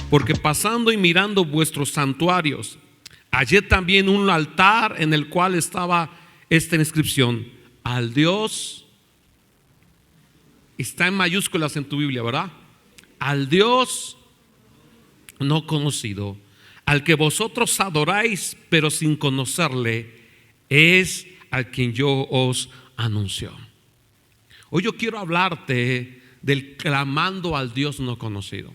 porque pasando y mirando vuestros santuarios, hallé también un altar en el cual estaba esta inscripción: al Dios, está en mayúsculas en tu Biblia, ¿verdad? Al Dios no conocido, al que vosotros adoráis, pero sin conocerle, es al quien yo os anuncio. Hoy yo quiero hablarte del clamando al Dios no conocido,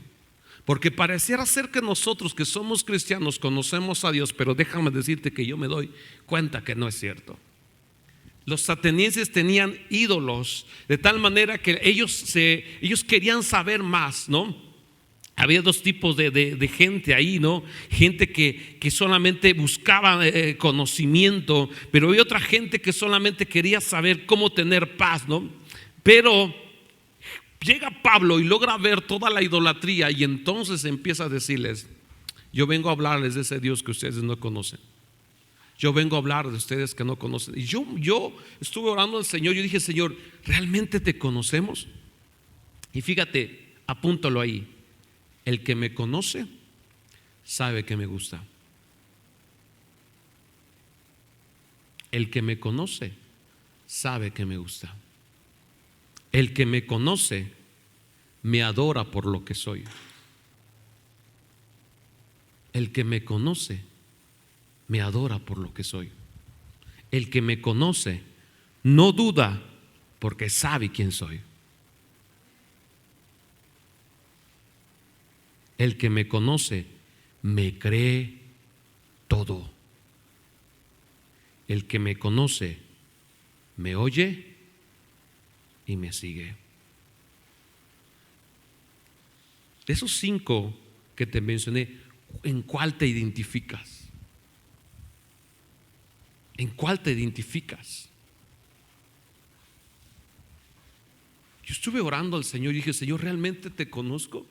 porque pareciera ser que nosotros que somos cristianos conocemos a Dios, pero déjame decirte que yo me doy cuenta que no es cierto. Los atenienses tenían ídolos de tal manera que ellos querían saber más, ¿no? Había dos tipos de gente ahí, ¿no? Gente que solamente buscaba conocimiento, pero había otra gente que solamente quería saber cómo tener paz, ¿no? Pero llega Pablo y logra ver toda la idolatría y entonces empieza a decirles: yo vengo a hablarles de ese Dios que ustedes no conocen. Yo vengo a hablar de ustedes que no conocen. Y yo estuve orando al Señor. Yo dije: Señor, ¿realmente te conocemos? Y fíjate, apúntalo ahí: el que me conoce sabe que me gusta. El que me conoce sabe que me gusta. El que me conoce me adora por lo que soy. El que me conoce me adora por lo que soy. El que me conoce no duda porque sabe quién soy. El que me conoce me cree todo. El que me conoce me oye y me sigue. De esos 5 que te mencioné, ¿en cuál te identificas? ¿En cuál te identificas? Yo estuve orando al Señor y dije: Señor, ¿realmente te conozco?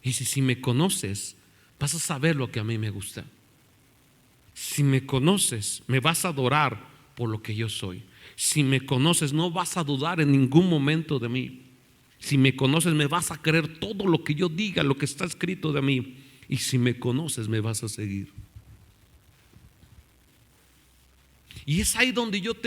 Y si me conoces, vas a saber lo que a mí me gusta. Si me conoces, me vas a adorar por lo que yo soy. Si me conoces, no vas a dudar en ningún momento de mí. Si me conoces, me vas a creer todo lo que yo diga, lo que está escrito de mí. Y si me conoces, me vas a seguir. Y es ahí donde yo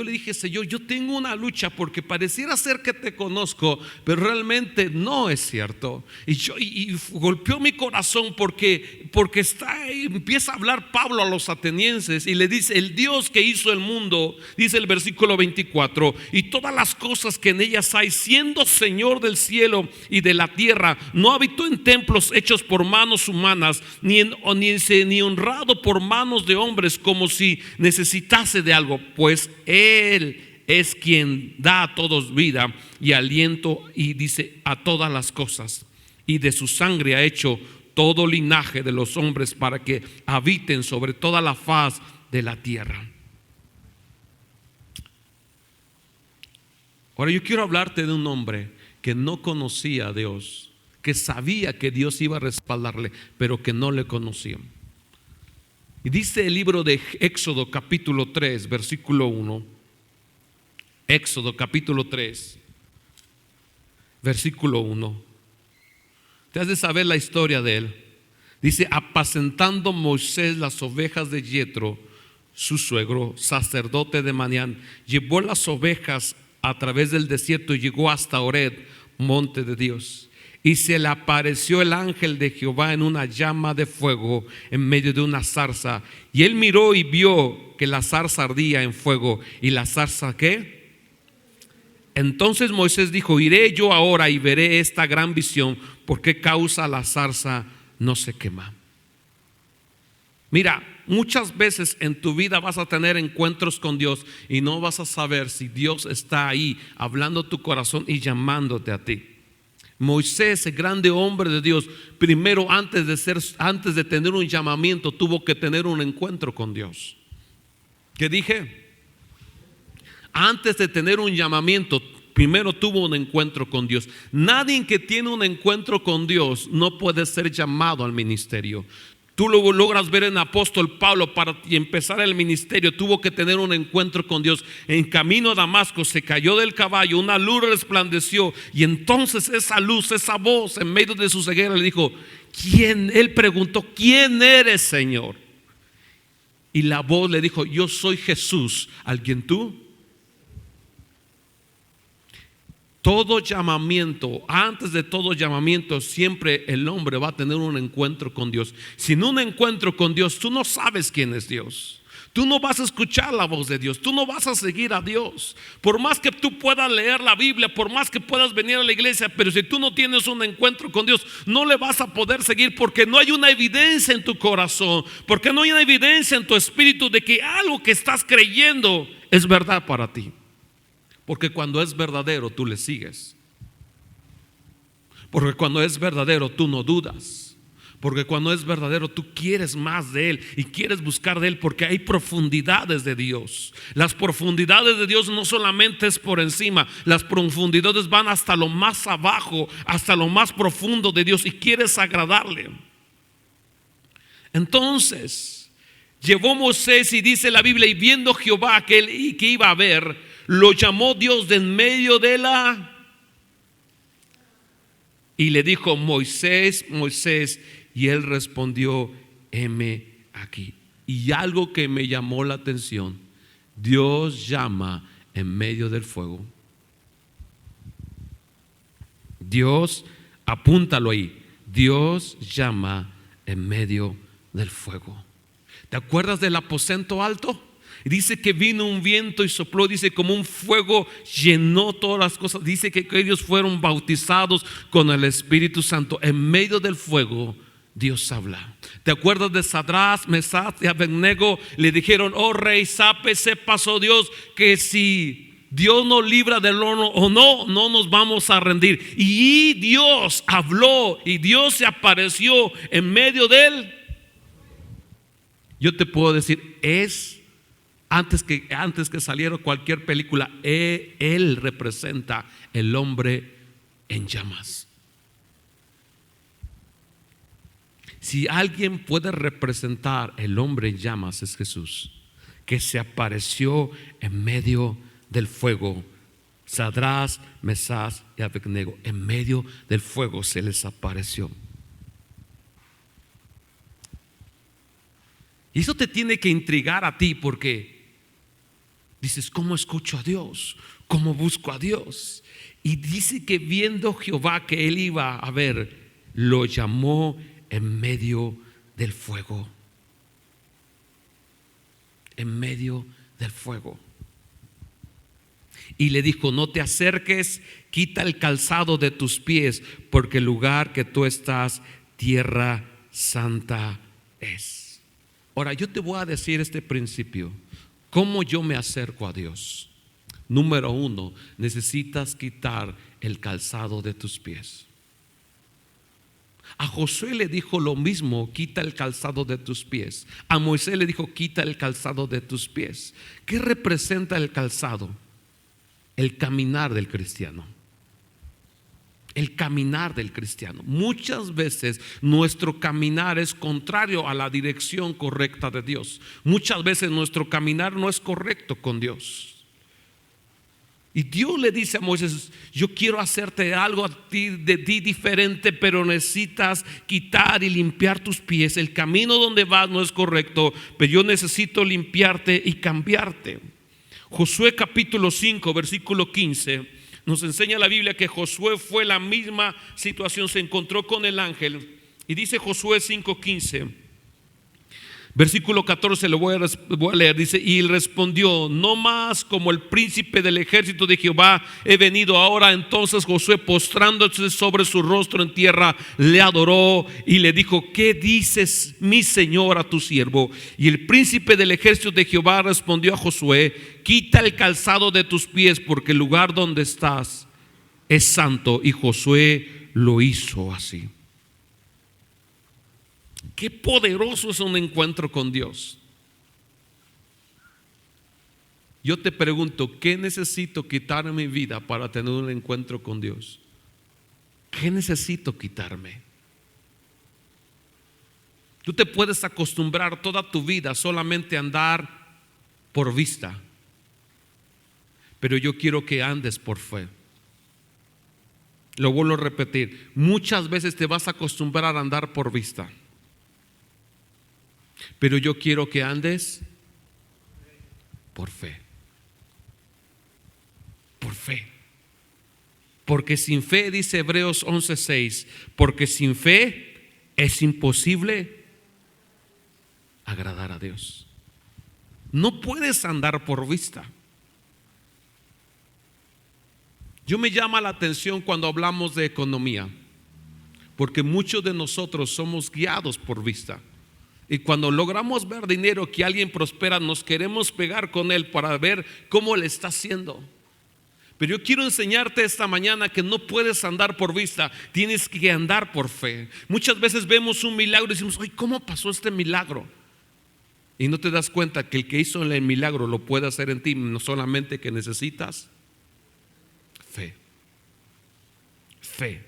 le dije: Señor, yo tengo una lucha, porque pareciera ser que te conozco, pero realmente no es cierto. Y golpeó mi corazón porque empieza a hablar Pablo a los atenienses y le dice: el Dios que hizo el mundo, dice el versículo 24, y todas las cosas que en ellas hay, siendo Señor del cielo y de la tierra, no habitó en templos hechos por manos humanas, ni honrado por manos de hombres, como si necesitase de algo, pues Él es quien da a todos vida y aliento, y dice: a todas las cosas, y de su sangre ha hecho todo linaje de los hombres para que habiten sobre toda la faz de la tierra. Ahora yo quiero hablarte de un hombre que no conocía a Dios, que sabía que Dios iba a respaldarle, pero que no le conocía. Y dice el libro de Éxodo capítulo 3 versículo 1. Éxodo capítulo 3 versículo 1. Te has de saber la historia de él. Dice: apacentando Moisés las ovejas de Yetro, su suegro, sacerdote de Madián, llevó las ovejas a través del desierto y llegó hasta Horeb, monte de Dios. Y se le apareció el ángel de Jehová en una llama de fuego en medio de una zarza. Y él miró y vio que la zarza ardía en fuego. ¿Y la zarza qué? Entonces Moisés dijo: iré yo ahora y veré esta gran visión, ¿por qué causa la zarza no se quema? Mira, muchas veces en tu vida vas a tener encuentros con Dios y no vas a saber si Dios está ahí hablando a tu corazón y llamándote a ti. Moisés, el grande hombre de Dios, primero antes de tener un llamamiento, tuvo que tener un encuentro con Dios. ¿Qué dije? Antes de tener un llamamiento, primero tuvo un encuentro con Dios. Nadie que tiene un encuentro con Dios no puede ser llamado al ministerio. Tú lo logras ver en apóstol Pablo. Para empezar el ministerio tuvo que tener un encuentro con Dios. En camino a Damasco se cayó del caballo, una luz resplandeció, y entonces esa luz, esa voz en medio de su ceguera le dijo: ¿quién? Él preguntó: ¿quién eres, Señor? Y la voz le dijo: yo soy Jesús, al quien tú. Todo llamamiento, antes de todo llamamiento, siempre el hombre va a tener un encuentro con Dios. Sin un encuentro con Dios, tú no sabes quién es Dios. Tú no vas a escuchar la voz de Dios. Tú no vas a seguir a Dios. Por más que tú puedas leer la Biblia, por más que puedas venir a la iglesia, pero si tú no tienes un encuentro con Dios, no le vas a poder seguir, porque no hay una evidencia en tu corazón, porque no hay una evidencia en tu espíritu de que algo que estás creyendo es verdad para ti. Porque cuando es verdadero tú le sigues. Porque cuando es verdadero tú no dudas. Porque cuando es verdadero tú quieres más de Él y quieres buscar de Él, porque hay profundidades de Dios. Las profundidades de Dios no solamente es por encima, las profundidades van hasta lo más abajo, hasta lo más profundo de Dios, y quieres agradarle. Entonces llevó Moisés, y dice la Biblia, y viendo Jehová que iba a ver, lo llamó Dios de en medio de y le dijo: Moisés, Moisés. Y él respondió: heme aquí. Y algo que me llamó la atención: Dios llama en medio del fuego. Dios, apúntalo ahí, Dios llama en medio del fuego. ¿Te acuerdas del aposento alto? Dice que vino un viento y sopló, dice, como un fuego llenó todas las cosas. Dice que ellos fueron bautizados con el Espíritu Santo. En medio del fuego Dios habla. ¿Te acuerdas de Sadrach, Mesach y Abednego? Le dijeron: oh rey, sepas, oh Dios, que si Dios nos libra del horno o no, no nos vamos a rendir. Y Dios habló, y Dios se apareció en medio de él. Yo te puedo decir, antes que saliera cualquier película, Él representa el hombre en llamas. Si alguien puede representar el hombre en llamas, es Jesús, que se apareció en medio del fuego. Sadrach, Mesach y Abednego, en medio del fuego se les apareció. Y eso te tiene que intrigar a ti, porque dices: ¿cómo escucho a Dios? ¿Cómo busco a Dios? Y dice que viendo Jehová que él iba a ver, lo llamó en medio del fuego. En medio del fuego. Y le dijo: no te acerques, quita el calzado de tus pies, porque el lugar que tú estás, tierra santa es. Ahora yo te voy a decir este principio. ¿Cómo yo me acerco a Dios? Número 1, necesitas quitar el calzado de tus pies. A Josué le dijo lo mismo: quita el calzado de tus pies. A Moisés le dijo: quita el calzado de tus pies. ¿Qué representa el calzado? El caminar del cristiano. El caminar del cristiano. Muchas veces nuestro caminar es contrario a la dirección correcta de Dios. Muchas veces nuestro caminar no es correcto con Dios. Y Dios le dice a Moisés: yo quiero hacerte algo de ti diferente, pero necesitas quitar y limpiar tus pies. El camino donde vas no es correcto, pero yo necesito limpiarte y cambiarte. Josué capítulo 5 versículo 15 nos enseña la Biblia que Josué fue la misma situación, se encontró con el ángel. Y dice Josué 5:15, versículo 14, lo voy a leer. Dice: y él respondió: no más como el príncipe del ejército de Jehová he venido ahora. Entonces Josué, postrándose sobre su rostro en tierra, le adoró y le dijo: ¿qué dices, mi señor, a tu siervo? Y el príncipe del ejército de Jehová respondió a Josué: quita el calzado de tus pies, porque el lugar donde estás es santo. Y Josué lo hizo así. Qué poderoso es un encuentro con Dios. Yo te pregunto: ¿qué necesito quitar en mi vida para tener un encuentro con Dios? ¿Qué necesito quitarme? Tú te puedes acostumbrar toda tu vida solamente a andar por vista, pero yo quiero que andes por fe. Lo vuelvo a repetir, muchas veces te vas a acostumbrar a andar por vista, pero yo quiero que andes por fe. Por fe. Porque sin fe, dice Hebreos 11:6, porque sin fe es imposible agradar a Dios. No puedes andar por vista. Yo me llama la atención cuando hablamos de economía, porque muchos de nosotros somos guiados por vista. Y cuando logramos ver dinero, que alguien prospera, nos queremos pegar con él para ver cómo le está haciendo. Pero yo quiero enseñarte esta mañana que no puedes andar por vista, tienes que andar por fe. Muchas veces vemos un milagro y decimos, ay, ¿cómo pasó este milagro? Y no te das cuenta que el que hizo el milagro lo puede hacer en ti, no solamente que necesitas fe. Fe.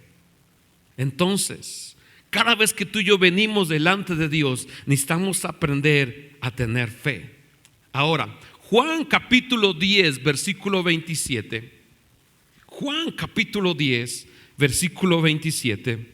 Entonces, cada vez que tú y yo venimos delante de Dios, necesitamos aprender a tener fe. Ahora, Juan capítulo 10, versículo 27. Juan capítulo 10, versículo 27.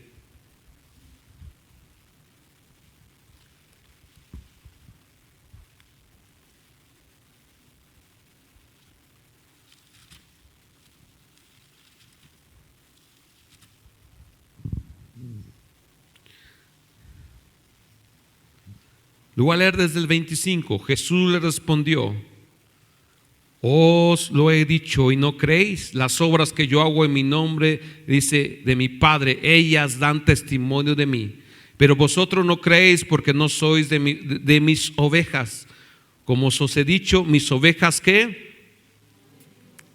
Lo voy a leer desde el 25. Jesús le respondió: os lo he dicho y no creéis. Las obras que yo hago en mi nombre, dice, de mi Padre, ellas dan testimonio de mí. Pero vosotros no creéis porque no sois de mis ovejas. Como os he dicho, mis ovejas ¿qué?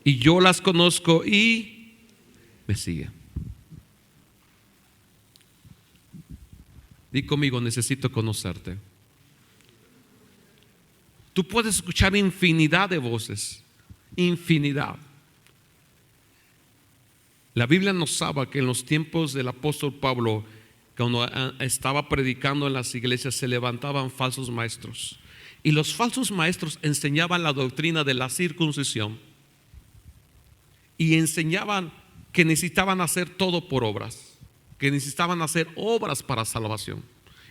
Y yo las conozco y me siguen. Di conmigo, necesito conocerte. Tú puedes escuchar infinidad de voces, infinidad. La Biblia nos habla que en los tiempos del apóstol Pablo, cuando estaba predicando en las iglesias, se levantaban falsos maestros. Y los falsos maestros enseñaban la doctrina de la circuncisión y enseñaban que necesitaban hacer todo por obras, que necesitaban hacer obras para salvación.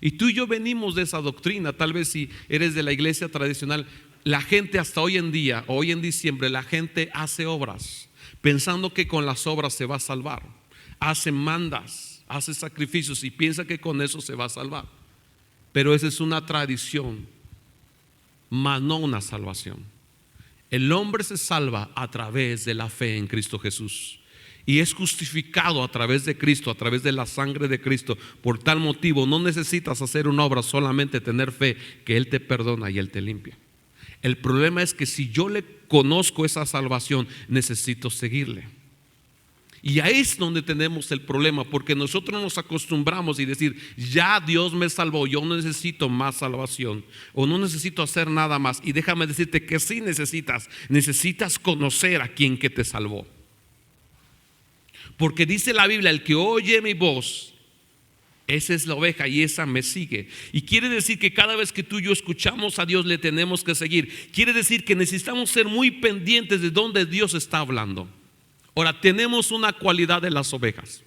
Y tú y yo venimos de esa doctrina. Tal vez si eres de la iglesia tradicional, la gente hasta hoy en día, hoy en diciembre, la gente hace obras pensando que con las obras se va a salvar. Hace mandas, hace sacrificios y piensa que con eso se va a salvar. Pero esa es una tradición, mas no una salvación. El hombre se salva a través de la fe en Cristo Jesús. Y es justificado a través de Cristo, a través de la sangre de Cristo. Por tal motivo no necesitas hacer una obra, solamente tener fe que Él te perdona y Él te limpia. El problema es que si yo le conozco esa salvación, necesito seguirle. Y ahí es donde tenemos el problema, porque nosotros nos acostumbramos y decir, ya Dios me salvó, yo no necesito más salvación, o no necesito hacer nada más. Y déjame decirte que sí necesitas conocer a quien que te salvó. Porque dice la Biblia, el que oye mi voz, esa es la oveja y esa me sigue. Y quiere decir que cada vez que tú y yo escuchamos a Dios, le tenemos que seguir. Quiere decir que necesitamos ser muy pendientes de dónde Dios está hablando. Ahora, tenemos una cualidad de las ovejas.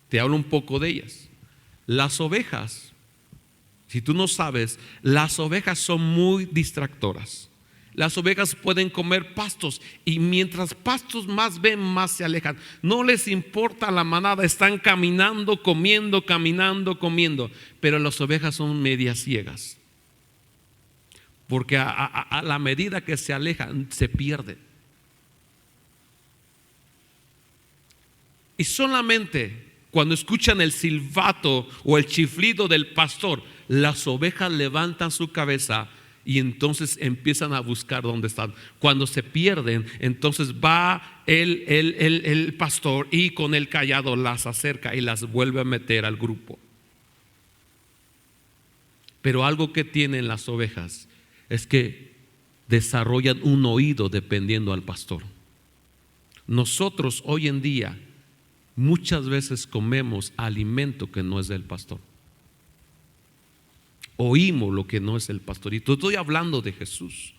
Te hablo un poco de ellas. Las ovejas, si tú no sabes, las ovejas son muy distractoras. Las ovejas pueden comer pastos y mientras pastos más ven, más se alejan. No les importa la manada, están caminando, comiendo, pero las ovejas son medias ciegas, porque a la medida que se alejan se pierden. Y solamente cuando escuchan el silbato o el chiflido del pastor, las ovejas levantan su cabeza y entonces empiezan a buscar dónde están. Cuando se pierden, entonces va el pastor y con el cayado las acerca y las vuelve a meter al grupo. Pero algo que tienen las ovejas es que desarrollan un oído dependiendo al pastor. Nosotros hoy en día muchas veces comemos alimento que no es del pastor. oímos lo que no es el pastorito. Estoy hablando de Jesús.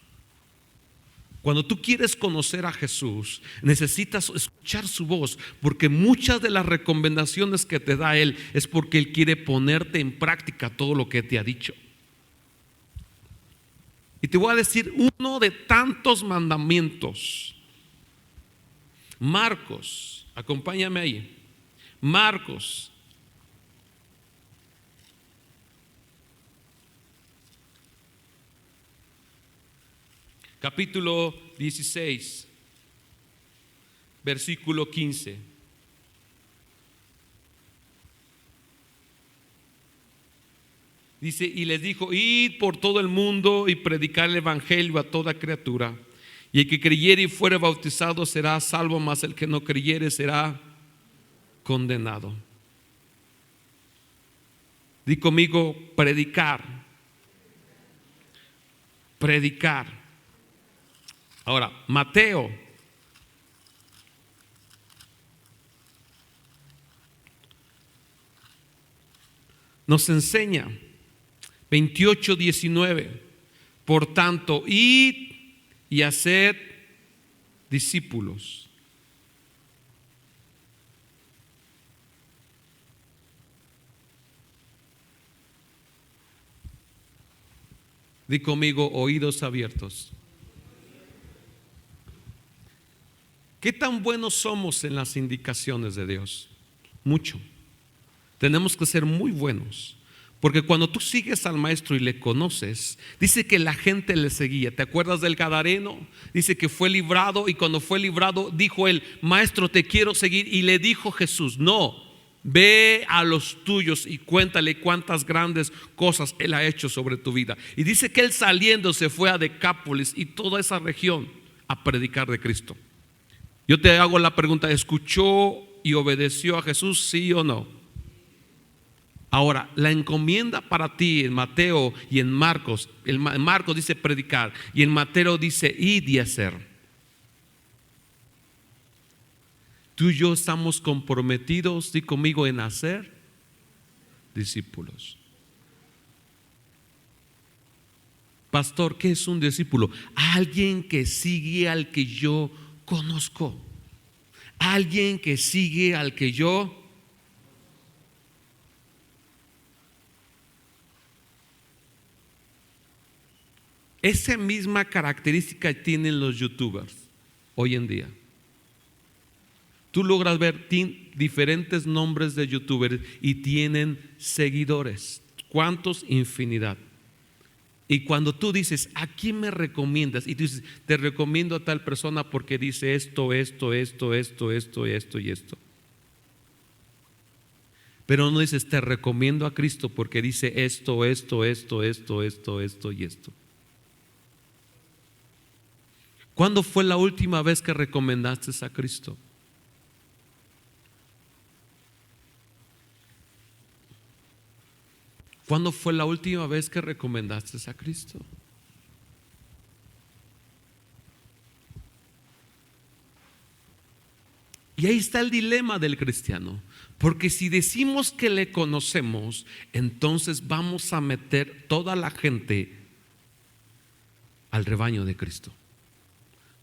Cuando tú quieres conocer a Jesús, necesitas escuchar su voz, porque muchas de las recomendaciones que te da Él es porque Él quiere ponerte en práctica todo lo que te ha dicho. Y te voy a decir uno de tantos mandamientos. Marcos, acompáñame ahí. Marcos. Capítulo 16, versículo 15. Dice, y les dijo: id por todo el mundo y predicar el evangelio a toda criatura. Y el que creyere y fuere bautizado será salvo, mas el que no creyere será condenado. Di conmigo: predicar. Predicar. Ahora, Mateo nos enseña 28:19. Por tanto, id y haced discípulos. Di conmigo: oídos abiertos. ¿Qué tan buenos somos en las indicaciones de Dios? Mucho. Tenemos que ser muy buenos, porque cuando tú sigues al maestro y le conoces, dice que la gente le seguía. ¿Te acuerdas del Gadareno? Dice que fue librado, y cuando fue librado dijo él: maestro, te quiero seguir. Y le dijo Jesús: no, ve a los tuyos y cuéntale cuántas grandes cosas él ha hecho sobre tu vida. Y dice que él, saliendo, se fue a Decápolis y toda esa región a predicar de Cristo. Yo te hago la pregunta: ¿escuchó y obedeció a Jesús, sí o no? Ahora, la encomienda para ti en Mateo y en Marcos, en Marcos dice predicar y en Mateo dice id y hacer. Tú y yo estamos comprometidos, di conmigo, en hacer discípulos. Pastor, ¿qué es un discípulo? Alguien que sigue al que yo conozco. Alguien que sigue al que yo. Esa misma característica tienen los youtubers hoy en día. Tú logras ver diferentes nombres de youtubers y tienen seguidores. ¿Cuántos? Infinidad. Y cuando tú dices: ¿a quién me recomiendas? Y tú dices: te recomiendo a tal persona porque dice esto y esto. Pero no dices: te recomiendo a Cristo porque dice esto y esto. ¿Cuándo fue la última vez que recomendaste a Cristo? ¿Cuándo fue la última vez que recomendaste a Cristo? Y ahí está el dilema del cristiano, porque si decimos que le conocemos, entonces vamos a meter toda la gente al rebaño de Cristo.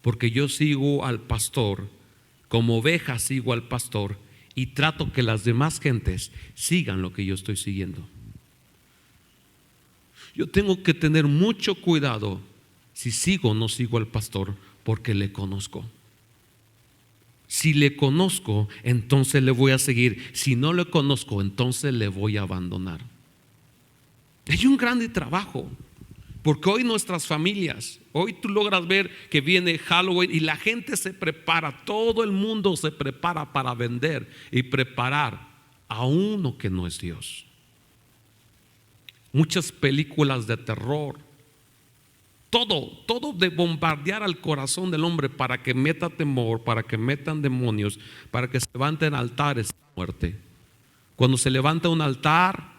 Porque yo sigo al pastor, como oveja sigo al pastor, y trato que las demás gentes sigan lo que yo estoy siguiendo. Yo tengo que tener mucho cuidado si sigo o no sigo al pastor, porque le conozco. Si le conozco, entonces le voy a seguir. Si no le conozco, entonces le voy a abandonar. Hay un grande trabajo, porque hoy nuestras familias, hoy tú logras ver que viene Halloween y la gente se prepara, todo el mundo se prepara para vender y preparar a uno que no es Dios. Muchas películas de terror, todo de bombardear al corazón del hombre para que meta temor, para que metan demonios, para que se levanten altares de muerte. Cuando se levanta un altar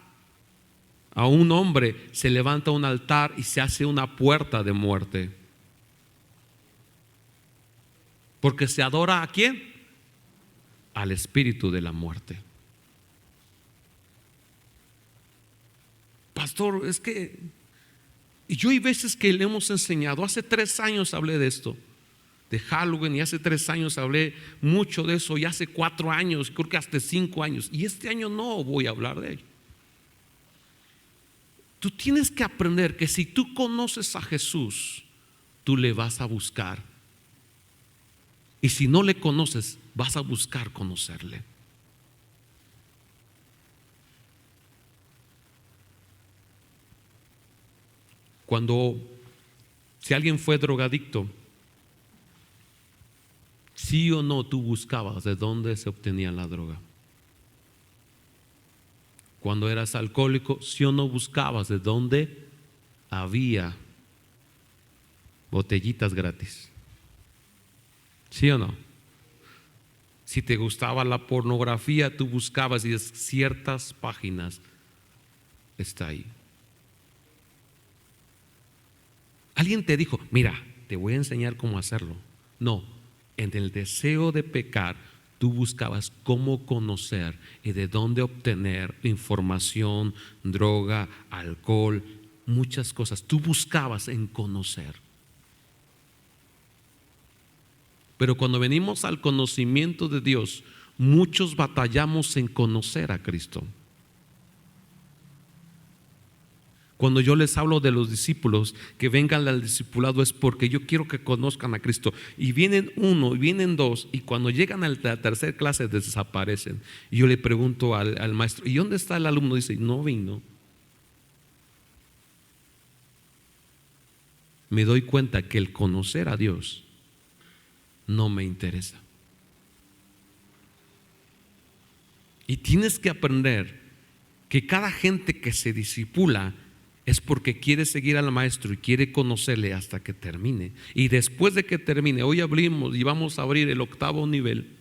a un hombre, se levanta un altar y se hace una puerta de muerte. Porque se adora ¿a quién? Al espíritu de la muerte. pastor, es que y yo hay veces que le hemos enseñado. Hace 3 años hablé de esto, de Halloween, y hace 3 años hablé mucho de eso, y hace 4 años, creo que hasta 5 años, y este año no voy a hablar de ello. Tú tienes que aprender que si tú conoces a Jesús, tú le vas a buscar, y si no le conoces, vas a buscar conocerle. Si alguien fue drogadicto, sí o no tú buscabas de dónde se obtenía la droga. Cuando eras alcohólico, sí o no buscabas de dónde había botellitas gratis. ¿Sí o no? Si te gustaba la pornografía, tú buscabas y ciertas páginas está ahí. Alguien te dijo, mira, te voy a enseñar cómo hacerlo. No, en el deseo de pecar, tú buscabas cómo conocer y de dónde obtener información, droga, alcohol, muchas cosas. Tú buscabas en conocer. Pero cuando venimos al conocimiento de Dios, muchos batallamos en conocer a Cristo. Cuando yo les hablo de los discípulos que vengan al discipulado, es porque yo quiero que conozcan a Cristo. Y vienen 1, y vienen 2, y cuando llegan a la tercera clase desaparecen. Y yo le pregunto al maestro, ¿y dónde está el alumno? Dice, no vino. Me doy cuenta que el conocer a Dios no me interesa. Y tienes que aprender que cada gente que se discipula es porque quiere seguir al maestro y quiere conocerle hasta que termine. Y después de que termine, hoy abrimos y vamos a abrir el 8º nivel.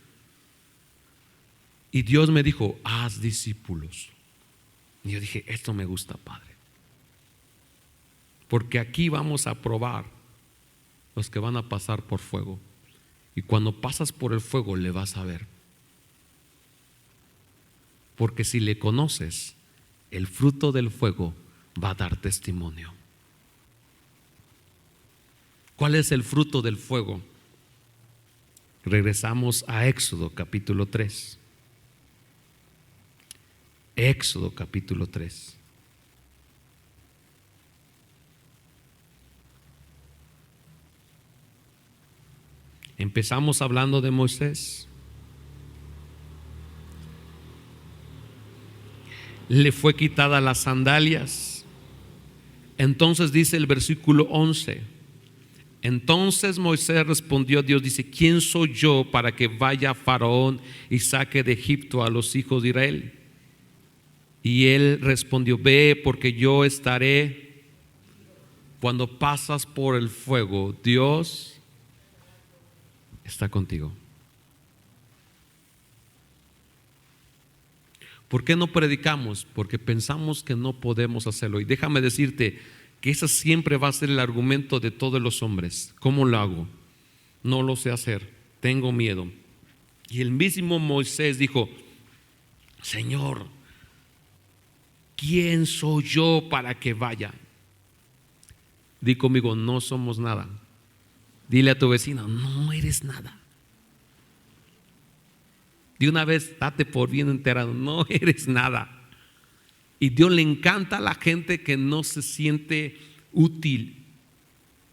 Y Dios me dijo, haz discípulos. Y yo dije, esto me gusta, Padre. Porque aquí vamos a probar los que van a pasar por fuego. Y cuando pasas por el fuego le vas a ver. Porque si le conoces, el fruto del fuego va a dar testimonio. ¿Cuál es el fruto del fuego? Regresamos a Éxodo capítulo 3. Éxodo capítulo 3. Empezamos hablando de Moisés. Le fue quitada las sandalias. Entonces dice el versículo 11: entonces Moisés respondió a Dios, dice, ¿quién soy yo para que vaya a Faraón y saque de Egipto a los hijos de Israel? Y él respondió, ve, porque yo estaré. Cuando pasas por el fuego, Dios está contigo. ¿Por qué no predicamos? Porque pensamos que no podemos hacerlo. Y déjame decirte que ese siempre va a ser el argumento de todos los hombres. ¿Cómo lo hago? No lo sé hacer, tengo miedo. Y el mismo Moisés dijo, Señor, ¿quién soy yo para que vaya? Di conmigo, no somos nada. Dile a tu vecino, no eres nada. De una vez, date por bien enterado, no eres nada. Y Dios le encanta a la gente que no se siente útil.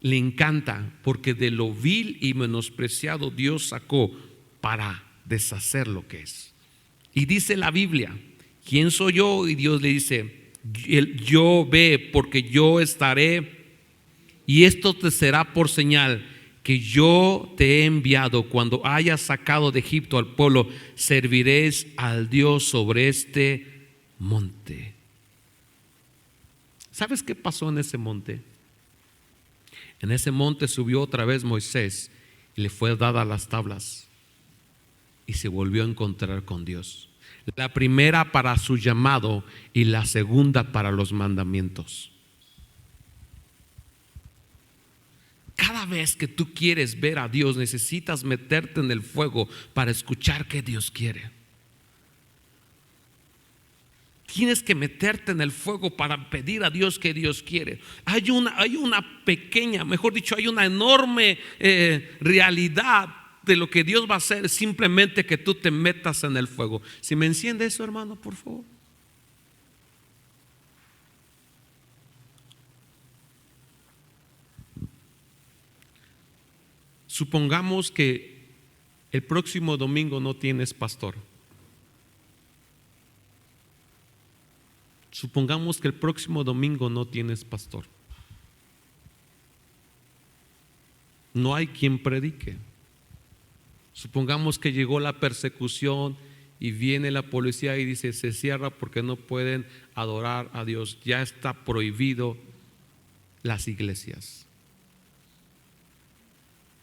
Le encanta, porque de lo vil y menospreciado Dios sacó para deshacer lo que es. Y dice la Biblia, ¿quién soy yo? Y Dios le dice, yo ve, porque yo estaré, y esto te será por señal, que yo te he enviado. Cuando hayas sacado de Egipto al pueblo, serviréis al Dios sobre este monte. ¿Sabes qué pasó en ese monte? En ese monte subió otra vez Moisés y le fue dada las tablas y se volvió a encontrar con Dios. La primera para su llamado y la segunda para los mandamientos. Cada vez que tú quieres ver a Dios, necesitas meterte en el fuego para escuchar qué Dios quiere. Tienes que meterte en el fuego para pedir a Dios que Dios quiere. Hay una pequeña, mejor dicho, hay una enorme realidad de lo que Dios va a hacer. Simplemente que tú te metas en el fuego. Si me enciende eso, hermano, por favor. Supongamos que el próximo domingo no tienes pastor. Supongamos que el próximo domingo no tienes pastor. No hay quien predique. Supongamos que llegó la persecución y viene la policía y dice: se cierra porque no pueden adorar a Dios. Ya está prohibido las iglesias.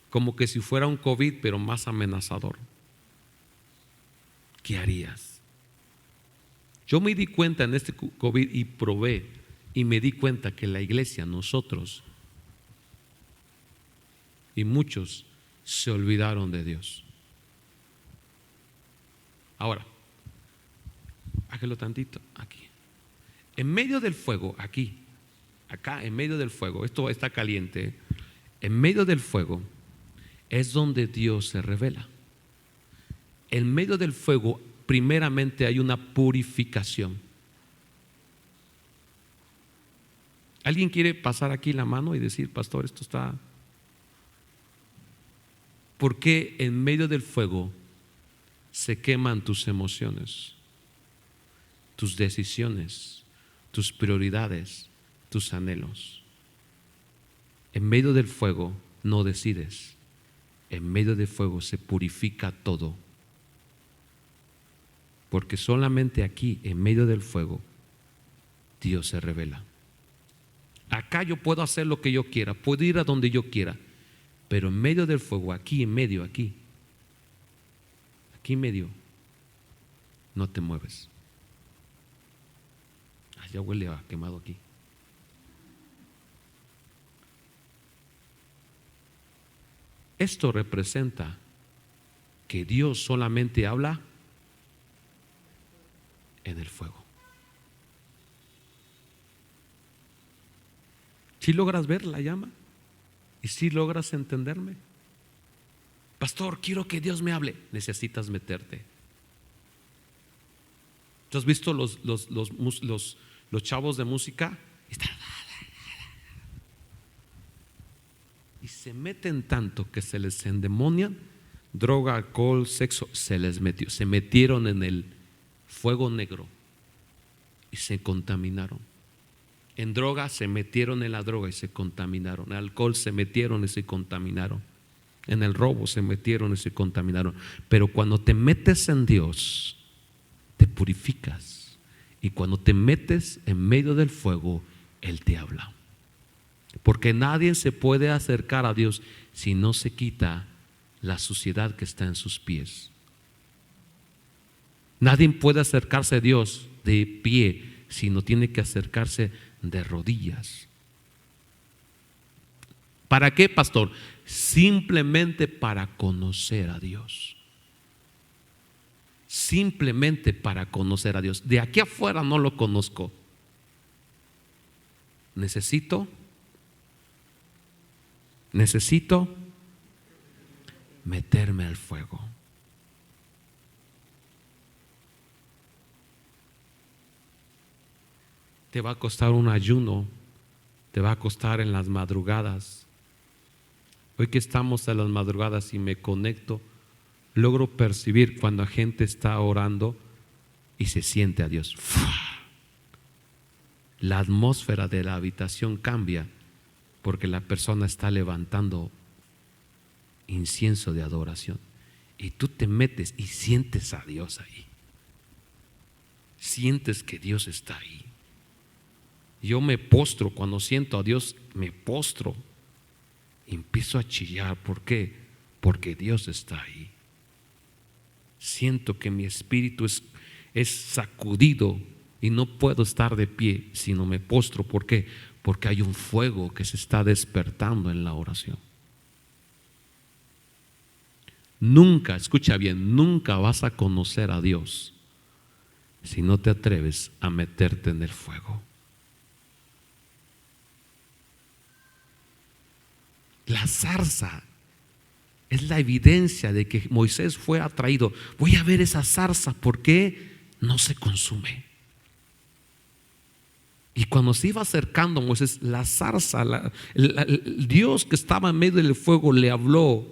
Como que si fuera un COVID, pero más amenazador. ¿Qué harías? Yo me di cuenta en este COVID y probé y me di cuenta que la iglesia, nosotros y muchos se olvidaron de Dios. Ahora, hágalo tantito aquí. En medio del fuego, aquí, acá en medio del fuego, esto está caliente. En medio del fuego es donde Dios se revela. En medio del fuego, primeramente hay una purificación. ¿Alguien quiere pasar aquí la mano y decir: pastor, esto está? ¿Por qué en medio del fuego se queman tus emociones, tus decisiones, tus prioridades, tus anhelos? En medio del fuego no decides. En medio del fuego se purifica todo. Porque solamente aquí, en medio del fuego, Dios se revela. Acá yo puedo hacer lo que yo quiera, puedo ir a donde yo quiera, pero en medio del fuego, aquí en medio, aquí en medio, no te mueves. Ya huele a quemado aquí. Esto representa que Dios solamente habla en el fuego. ¿Sí logras ver la llama? ¿Y sí logras entenderme? Pastor, quiero que Dios me hable. Necesitas meterte. ¿Tú has visto los chavos de música? Y se meten tanto que se les endemonian. Droga, alcohol, sexo, se metieron en el fuego negro y se contaminaron. En droga se metieron en la droga y se contaminaron. En alcohol se metieron y se contaminaron. En el robo se metieron y se contaminaron. Pero cuando te metes en Dios, te purificas. Y cuando te metes en medio del fuego, Él te habla. Porque nadie se puede acercar a Dios si no se quita la suciedad que está en sus pies. Nadie puede acercarse a Dios de pie si no tiene que acercarse de rodillas. ¿Para qué, pastor? Simplemente para conocer a Dios. Simplemente para conocer a Dios. De aquí afuera no lo conozco. Necesito meterme al fuego. Te va a costar un ayuno, te va a costar en las madrugadas. Hoy que estamos a las madrugadas y me conecto, logro percibir cuando la gente está orando y se siente a Dios. La atmósfera de la habitación cambia porque la persona está levantando incienso de adoración. Y tú te metes y sientes a Dios ahí. Sientes que Dios está ahí. Yo me postro, cuando siento a Dios, me postro. Y empiezo a chillar. ¿Por qué? Porque Dios está ahí. Siento que mi espíritu es sacudido y no puedo estar de pie, sino me postro. ¿Por qué? Porque hay un fuego que se está despertando en la oración. Nunca, escucha bien, nunca vas a conocer a Dios si no te atreves a meterte en el fuego. La zarza es la evidencia de que Moisés fue atraído. Voy a ver esa zarza, ¿por qué no se consume? Y cuando se iba acercando Moisés, la zarza, el Dios que estaba en medio del fuego le habló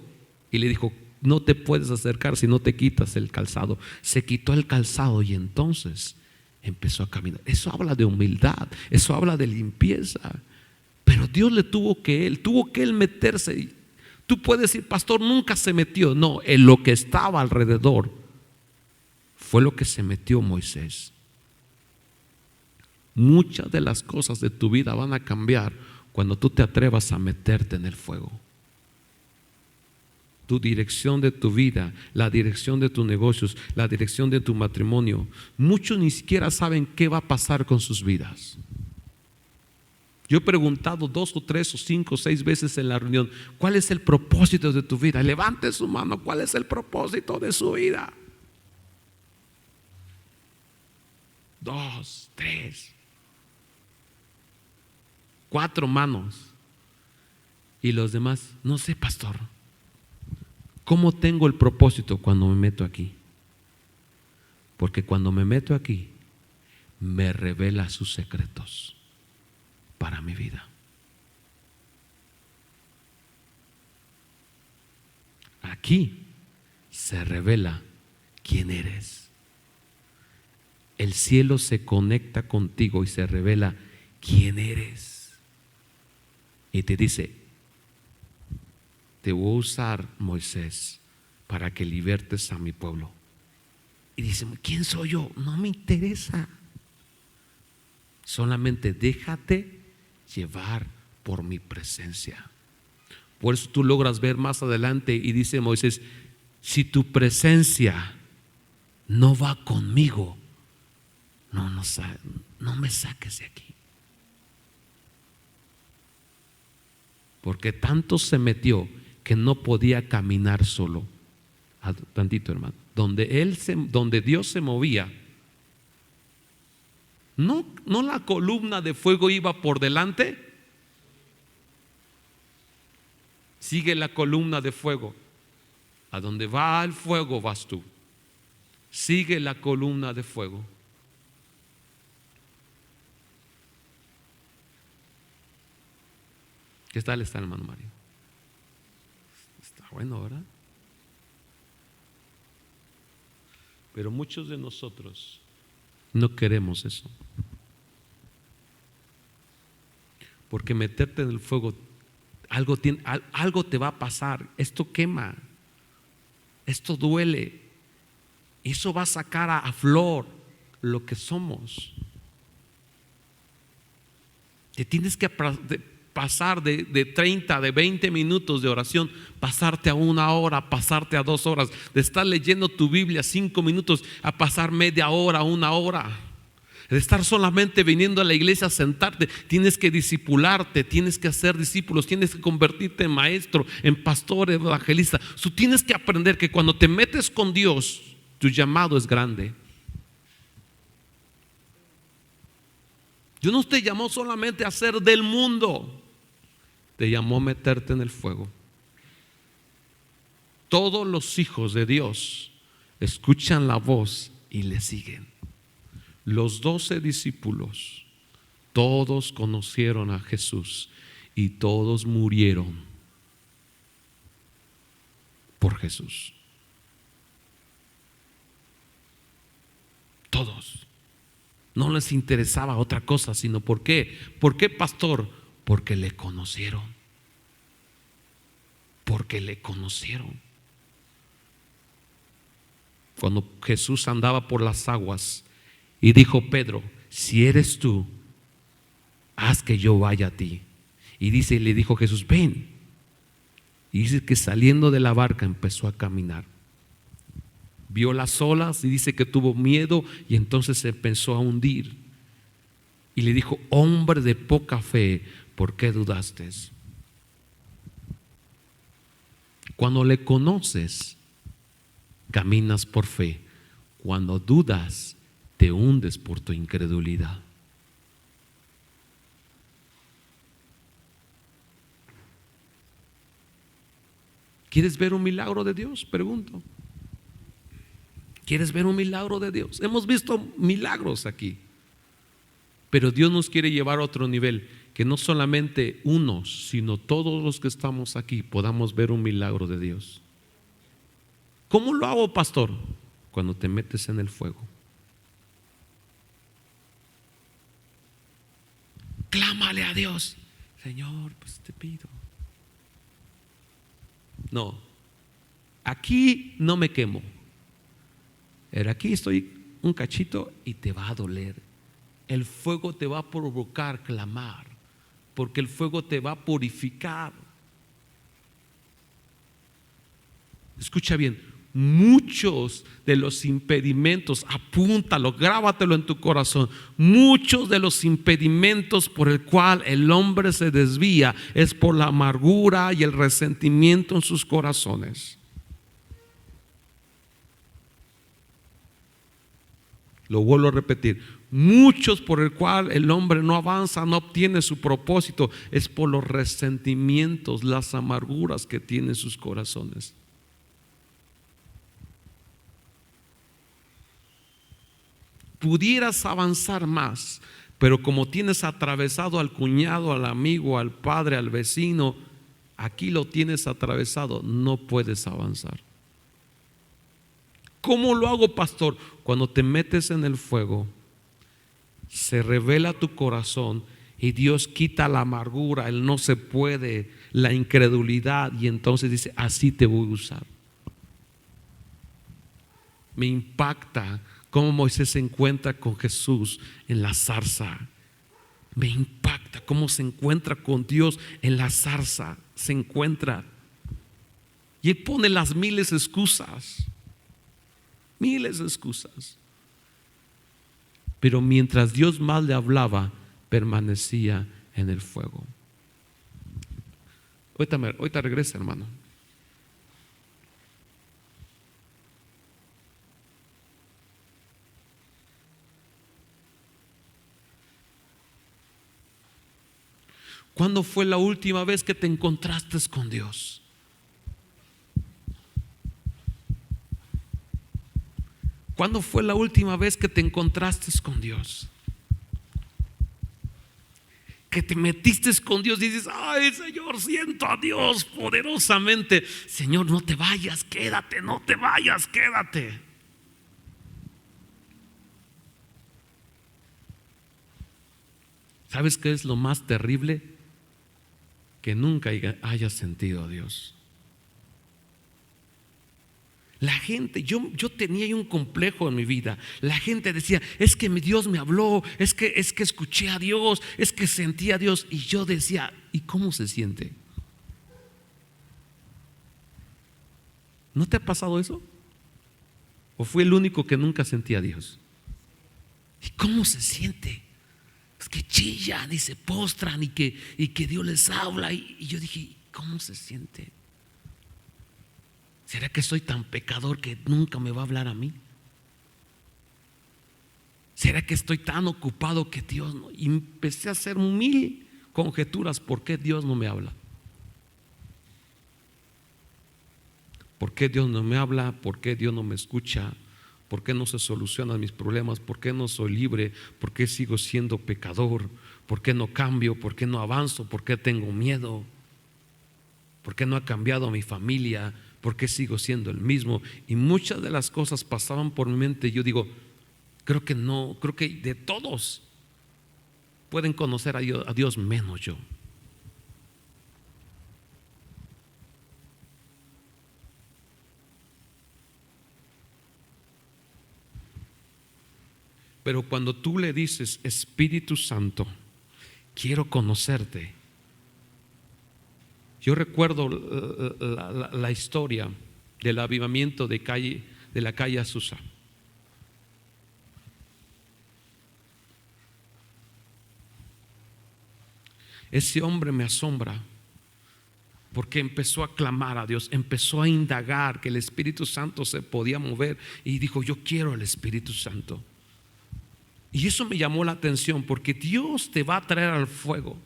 y le dijo: no te puedes acercar si no te quitas el calzado. Se quitó el calzado y entonces empezó a caminar. Eso habla de humildad, eso habla de limpieza. Pero Dios tuvo que él meterse. Tú puedes decir: pastor, nunca se metió. No, en lo que estaba alrededor fue lo que se metió Moisés. Muchas de las cosas de tu vida van a cambiar cuando tú te atrevas a meterte en el fuego. Tu dirección de tu vida, la dirección de tus negocios, la dirección de tu matrimonio. Muchos ni siquiera saben qué va a pasar con sus vidas. Yo he preguntado 2 o 3 o 5 o 6 veces en la reunión: ¿cuál es el propósito de tu vida? Levante su mano. ¿Cuál es el propósito de su vida? 2, 3, 4 manos. Y los demás: no sé, pastor. ¿Cómo tengo el propósito cuando me meto aquí? Porque cuando me meto aquí, me revela sus secretos para mi vida. Aquí se revela quién eres. El cielo se conecta contigo y se revela quién eres. Y te dice: te voy a usar, Moisés, para que libertes a mi pueblo. Y dice: ¿quién soy yo? No me interesa. Solamente déjate llevar por mi presencia. Por eso tú logras ver más adelante y dice Moisés: si tu presencia no va conmigo, no me saques de aquí. Porque tanto se metió que no podía caminar solo. Tantito, hermano. Donde Dios se movía, no la columna de fuego iba por delante. Sigue la columna de fuego. A donde va el fuego vas tú. Sigue la columna de fuego. ¿Qué tal está, hermano Mario? Está bueno, ¿verdad? Pero muchos de nosotros no queremos eso. Porque meterte en el fuego, algo te va a pasar. Esto quema, esto duele. Eso va a sacar a flor lo que somos. Te tienes que pasar de 30, de 20 minutos de oración, pasarte a 1 hora, pasarte a 2 horas, de estar leyendo tu Biblia 5 minutos, a pasar media hora, 1 hora, de estar solamente viniendo a la iglesia a sentarte. Tienes que discipularte, tienes que hacer discípulos, tienes que convertirte en maestro, en pastor, evangelista. Tú tienes que aprender que cuando te metes con Dios, tu llamado es grande. Dios no te llamó solamente a ser del mundo, te llamó a meterte en el fuego. Todos los hijos de Dios escuchan la voz y le siguen. Los 12 discípulos, todos conocieron a Jesús y todos murieron por Jesús. Todos. No les interesaba otra cosa, sino ¿por qué? ¿Por qué, pastor? Porque le conocieron. Porque le conocieron. Cuando Jesús andaba por las aguas y dijo: Pedro, si eres tú, haz que yo vaya a ti. Y le dijo Jesús: ven. Y dice que saliendo de la barca empezó a caminar. Vio las olas y dice que tuvo miedo y entonces se empezó a hundir. Y le dijo: hombre de poca fe, ¿por qué dudaste? Cuando le conoces, caminas por fe. Cuando dudas, te hundes por tu incredulidad. ¿Quieres ver un milagro de Dios? Pregunto. ¿Quieres ver un milagro de Dios? Hemos visto milagros aquí, pero Dios nos quiere llevar a otro nivel, que no solamente unos, sino todos los que estamos aquí podamos ver un milagro de Dios. ¿Cómo lo hago, pastor? Cuando te metes en el fuego. Clámale a Dios. Señor, pues te pido. No, aquí no me quemo. Pero aquí estoy un cachito y te va a doler. El fuego te va a provocar clamar, porque el fuego te va a purificar. Escucha bien, muchos de los impedimentos, apúntalo, grábatelo en tu corazón. Muchos de los impedimentos por el cual el hombre se desvía es por la amargura y el resentimiento en sus corazones. Lo vuelvo a repetir, muchos por el cual el hombre no avanza, no obtiene su propósito, es por los resentimientos, las amarguras que tienen sus corazones. Pudieras avanzar más, pero como tienes atravesado al cuñado, al amigo, al padre, al vecino, aquí lo tienes atravesado, no puedes avanzar. ¿Cómo lo hago, pastor? Cuando te metes en el fuego, se revela tu corazón y Dios quita la amargura, el no se puede, la incredulidad, y entonces dice, así te voy a usar. Me impacta cómo Moisés se encuentra con Jesús en la zarza. Me impacta cómo se encuentra con Dios en la zarza. Se encuentra y él pone las miles de excusas. Pero mientras Dios más le hablaba, permanecía en el fuego. Ahorita regresa, hermano. ¿Cuándo fue la última vez que te encontraste con Dios? ¿Cuándo fue la última vez que te encontraste con Dios? Que te metiste con Dios y dices, ay Señor, siento a Dios poderosamente. Señor, no te vayas, quédate, no te vayas, quédate. ¿Sabes qué es lo más terrible? Que nunca hayas sentido a Dios. La gente, yo tenía ahí un complejo en mi vida. La gente decía, es que mi Dios me habló, es que escuché a Dios, es que sentí a Dios. Y yo decía, ¿y cómo se siente? ¿No te ha pasado eso? ¿O fui el único que nunca sentía a Dios? ¿Y cómo se siente? Es que chillan y se postran y que Dios les habla. Y yo dije, ¿cómo se siente? ¿Será que soy tan pecador que nunca me va a hablar a mí? ¿Será que estoy tan ocupado que Dios no? Y empecé a hacer 1000 conjeturas por qué Dios no me habla. ¿Por qué Dios no me habla? ¿Por qué Dios no me escucha? ¿Por qué no se solucionan mis problemas? ¿Por qué no soy libre? ¿Por qué sigo siendo pecador? ¿Por qué no cambio? ¿Por qué no avanzo? ¿Por qué tengo miedo? ¿Por qué no ha cambiado mi familia? ¿Por qué sigo siendo el mismo? Y muchas de las cosas pasaban por mi mente. Yo digo, creo que de todos pueden conocer a Dios menos yo. Pero cuando tú le dices, Espíritu Santo, quiero conocerte. Yo recuerdo la historia del avivamiento de la calle Azusa. Ese hombre me asombra porque empezó a clamar a Dios, empezó a indagar que el Espíritu Santo se podía mover y dijo, yo quiero el Espíritu Santo. Y eso me llamó la atención, porque Dios te va a traer al fuego.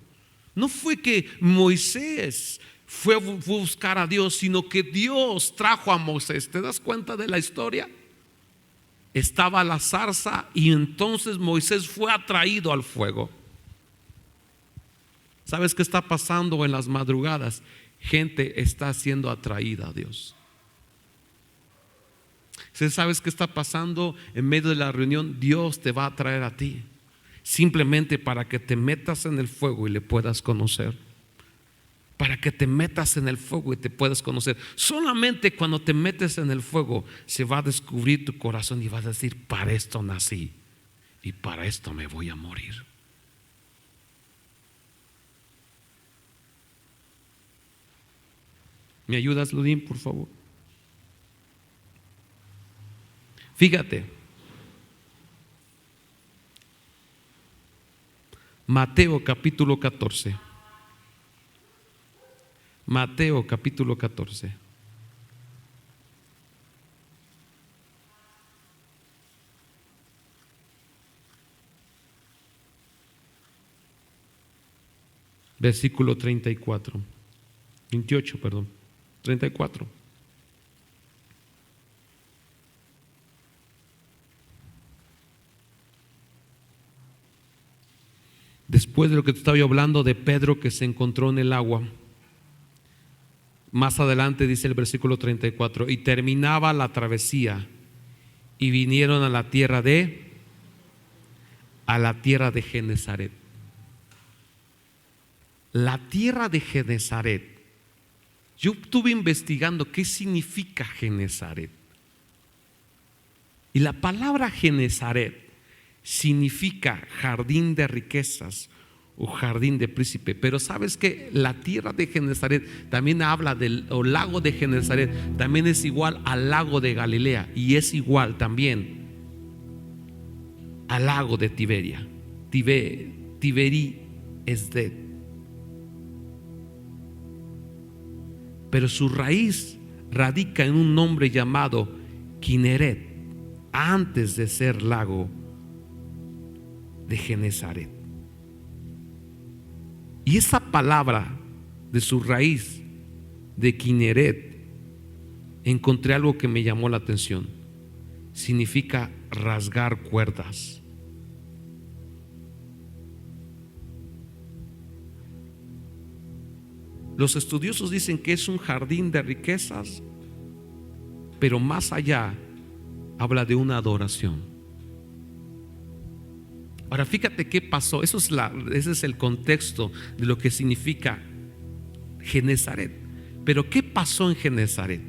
No fue que Moisés fue a buscar a Dios, sino que Dios trajo a Moisés. ¿Te das cuenta de la historia? Estaba la zarza y entonces Moisés fue atraído al fuego. ¿Sabes qué está pasando en las madrugadas? Gente está siendo atraída a Dios. ¿Sabes qué está pasando en medio de la reunión? Dios te va a traer a ti, simplemente para que te metas en el fuego y le puedas conocer. Para que te metas en el fuego y te puedas conocer. Solamente cuando te metes en el fuego se va a descubrir tu corazón y vas a decir: para esto nací y para esto me voy a morir. ¿Me ayudas, Ludín, por favor? Fíjate, Mateo capítulo 14. Mateo capítulo 14. Versículo 34. 28, perdón. 34. Después de lo que te estaba yo hablando de Pedro que se encontró en el agua, más adelante dice el versículo 34: y terminaba la travesía y vinieron a la tierra de Genesaret. La tierra de Genesaret. Yo estuve investigando qué significa Genesaret. Y la palabra Genesaret significa jardín de riquezas o jardín de príncipe. Pero sabes que la tierra de Genesaret también habla del lago de Genesaret, también es igual al lago de Galilea y es igual también al lago de Tiberia. Tiberi es de. Pero su raíz radica en un nombre llamado Kineret, antes de ser lago de Genesaret. Y esa palabra de su raíz de Kineret, encontré algo que me llamó la atención. Significa rasgar cuerdas. Los estudiosos dicen que es un jardín de riquezas, pero más allá habla de una adoración. Ahora fíjate qué pasó. Ese es el contexto de lo que significa Genesaret. Pero ¿qué pasó en Genesaret?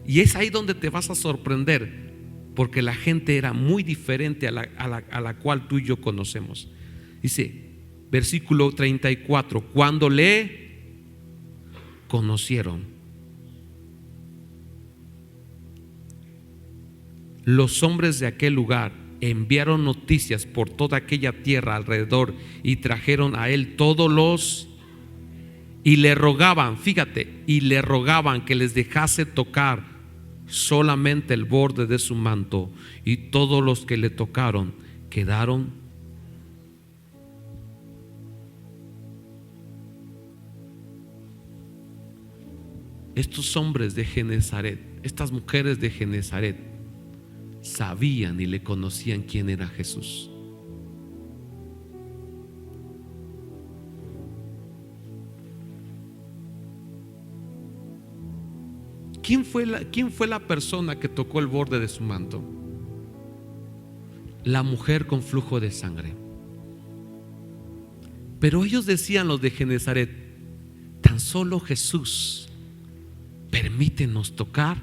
Y es ahí donde te vas a sorprender, porque la gente era muy diferente a la cual tú y yo conocemos. Dice, versículo 34: cuando le conocieron, los hombres de aquel lugar enviaron noticias por toda aquella tierra alrededor y trajeron a él todos los, y le rogaban, fíjate, y le rogaban que les dejase tocar solamente el borde de su manto, y todos los que le tocaron quedaron. Estos hombres de Genesaret, estas mujeres de Genesaret, sabían y le conocían quién era Jesús. ¿Quién fue la persona que tocó el borde de su manto? La mujer con flujo de sangre. Pero ellos decían, los de Genesaret: tan solo Jesús, permítenos tocar.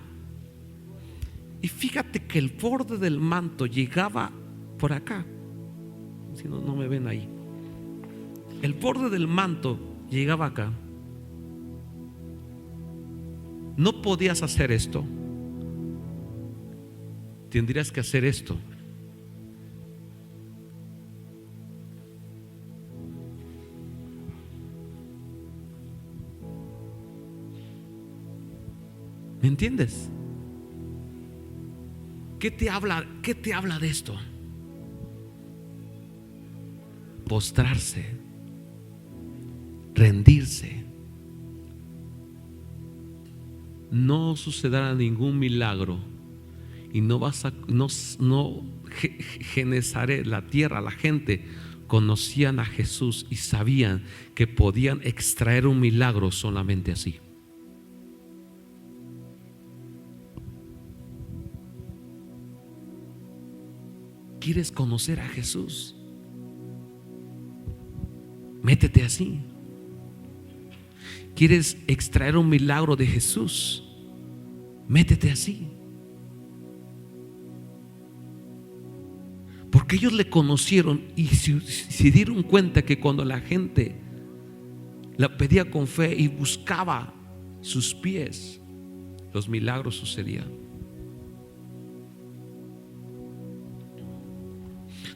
Y fíjate que el borde del manto llegaba por acá. Si no, no me ven ahí. El borde del manto llegaba acá. No podías hacer esto. Tendrías que hacer esto. ¿Me entiendes? ¿Qué te habla de esto? postrarse, rendirse. No sucederá ningún milagro y no vas a, Genezaret, la tierra, la gente conocían a Jesús y sabían que podían extraer un milagro solamente así. ¿Quieres conocer a Jesús? Métete así. ¿Quieres extraer un milagro de Jesús? Métete así. Porque ellos le conocieron y se dieron cuenta que cuando la gente la pedía con fe y buscaba sus pies, los milagros sucedían.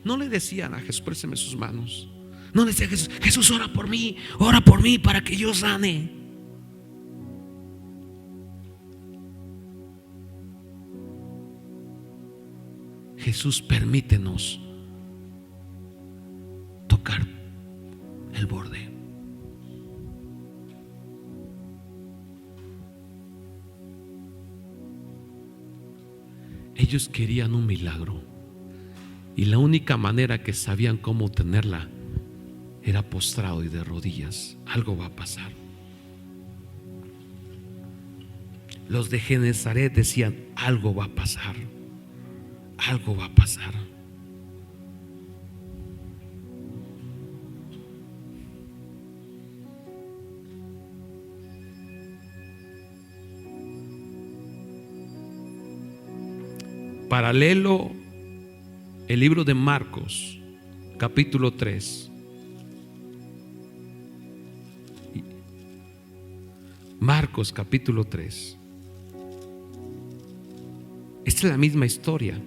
No le decían a Jesús: présteme sus manos. No le decían a Jesús: Jesús, ora por mí para que yo sane. Jesús, permítenos tocar el borde. Ellos querían un milagro y la única manera que sabían cómo tenerla era postrado y de rodillas. Algo va a pasar. Los de Genezaret decían: algo va a pasar. Algo va a pasar. Paralelo, el libro de Marcos, capítulo 3. Marcos, capítulo 3. Esta es la misma historia.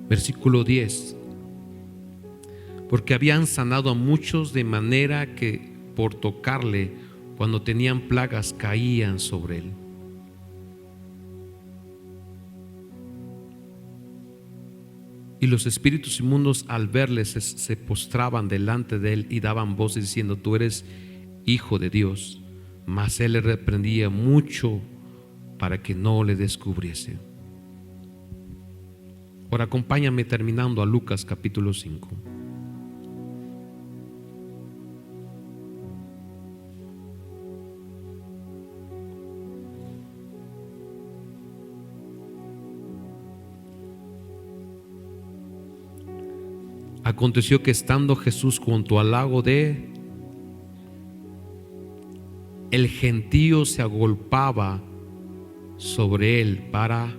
Versículo 10. Porque habían sanado a muchos de manera que por tocarle, cuando tenían plagas, caían sobre él. Y los espíritus inmundos, al verle, se postraban delante de él y daban voces diciendo: tú eres hijo de Dios. Mas él le reprendía mucho para que no le descubriese. Ahora acompáñame terminando a Lucas capítulo 5. Aconteció que estando Jesús junto al lago el gentío se agolpaba sobre él para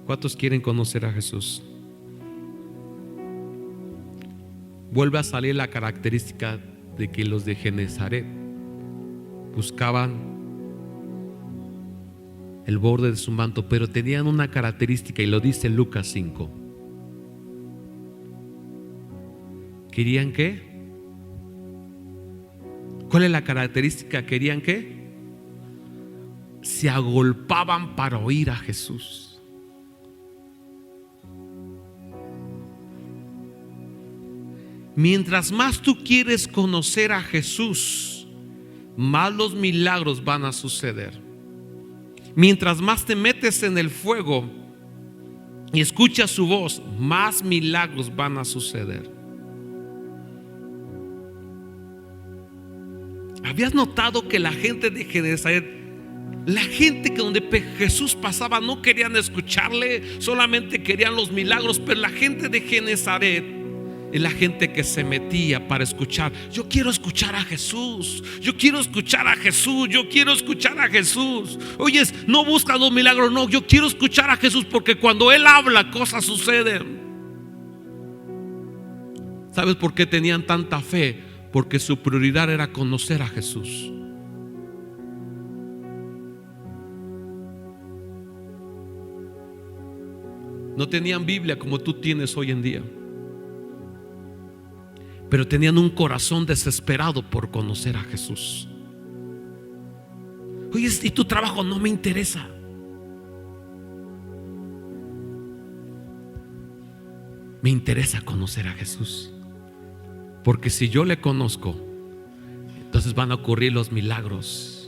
¿cuántos quieren conocer a Jesús? Vuelve a salir la característica de que los de Genezaret buscaban el borde de su manto, pero tenían una característica y lo dice Lucas 5. ¿Querían qué? ¿Cuál es la característica? ¿Querían qué? Se agolpaban para oír a Jesús. Mientras más tú quieres conocer a Jesús, más los milagros van a suceder. Mientras más te metes en el fuego y escuchas su voz, más milagros van a suceder. ¿Habías notado que la gente de Genezaret, la gente que donde Jesús pasaba, no querían escucharle, solamente querían los milagros? Pero la gente de Genezaret Es la gente que se metía para escuchar. Yo quiero escuchar a Jesús. Yo quiero escuchar a Jesús. Yo quiero escuchar a Jesús. Oyes, no buscas los milagros. No, yo quiero escuchar a Jesús, porque cuando Él habla, cosas suceden. ¿Sabes por qué tenían tanta fe? Porque su prioridad era conocer a Jesús. No tenían Biblia como tú tienes hoy en día, pero tenían un corazón desesperado por conocer a Jesús. Oye, y tu trabajo no me interesa. Me interesa conocer a Jesús, porque si yo le conozco, entonces van a ocurrir los milagros.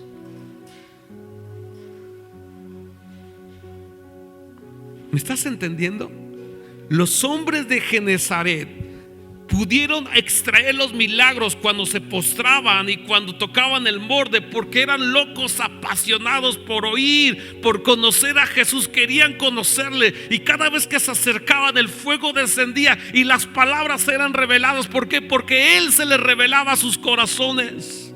¿Me estás entendiendo? Los hombres de Genezaret pudieron extraer los milagros cuando se postraban y cuando tocaban el borde, porque eran locos apasionados por oír, por conocer a Jesús. Querían conocerle, y cada vez que se acercaban, el fuego descendía y las palabras eran reveladas. ¿Por qué? Porque Él se les revelaba a sus corazones.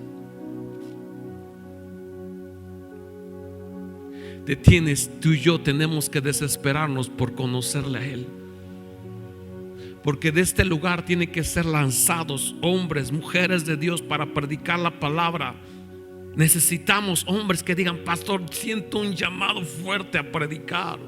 Tú y yo tenemos que desesperarnos por conocerle a Él, porque de este lugar tienen que ser lanzados hombres, mujeres de Dios para predicar la palabra. Necesitamos hombres que digan: pastor, siento un llamado fuerte a predicar.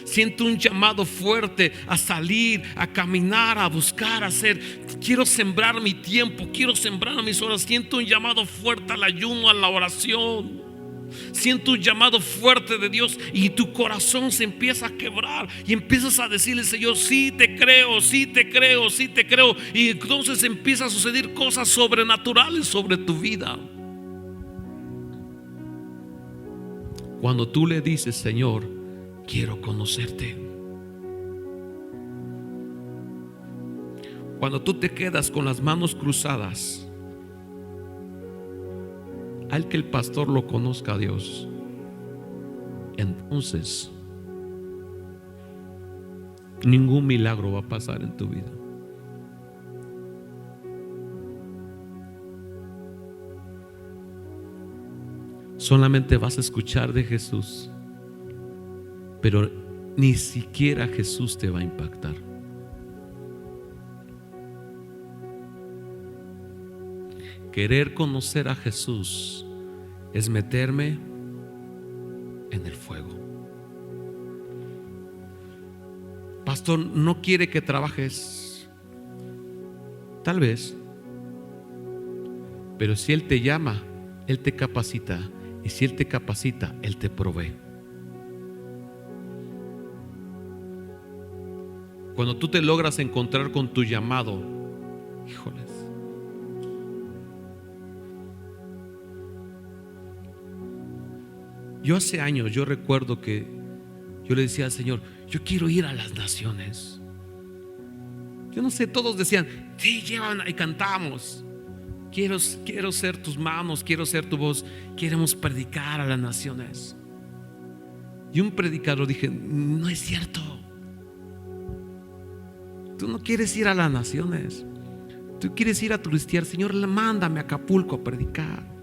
Siento un llamado fuerte a salir, a caminar, a buscar, a hacer. Quiero sembrar mi tiempo, quiero sembrar mis horas. Siento un llamado fuerte al ayuno, a la oración. Siento un llamado fuerte de Dios, y tu corazón se empieza a quebrar y empiezas a decirle: Señor, sí te creo, sí te creo, sí te creo. Y entonces empieza a suceder cosas sobrenaturales sobre tu vida. Cuando tú le dices: Señor, quiero conocerte. Cuando tú te quedas con las manos cruzadas al que el pastor lo conozca a Dios, entonces ningún milagro va a pasar en tu vida. Solamente vas a escuchar de Jesús, pero ni siquiera Jesús te va a impactar. Querer conocer a Jesús es meterme en el fuego. Pastor, no quiere que trabajes. Tal vez, pero si Él te llama, Él te capacita, y si Él te capacita, Él te provee. Cuando tú te logras encontrar con tu llamado, híjoles, yo hace años, yo recuerdo que yo le decía al Señor: yo quiero ir a las naciones. Yo no sé, todos decían: sí, llevan, y cantamos. Quiero ser tus manos, quiero ser tu voz. Queremos predicar a las naciones. Y un predicador dije: no es cierto. Tú no quieres ir a las naciones. Tú quieres ir a turistear. Señor, mándame a Acapulco a predicar.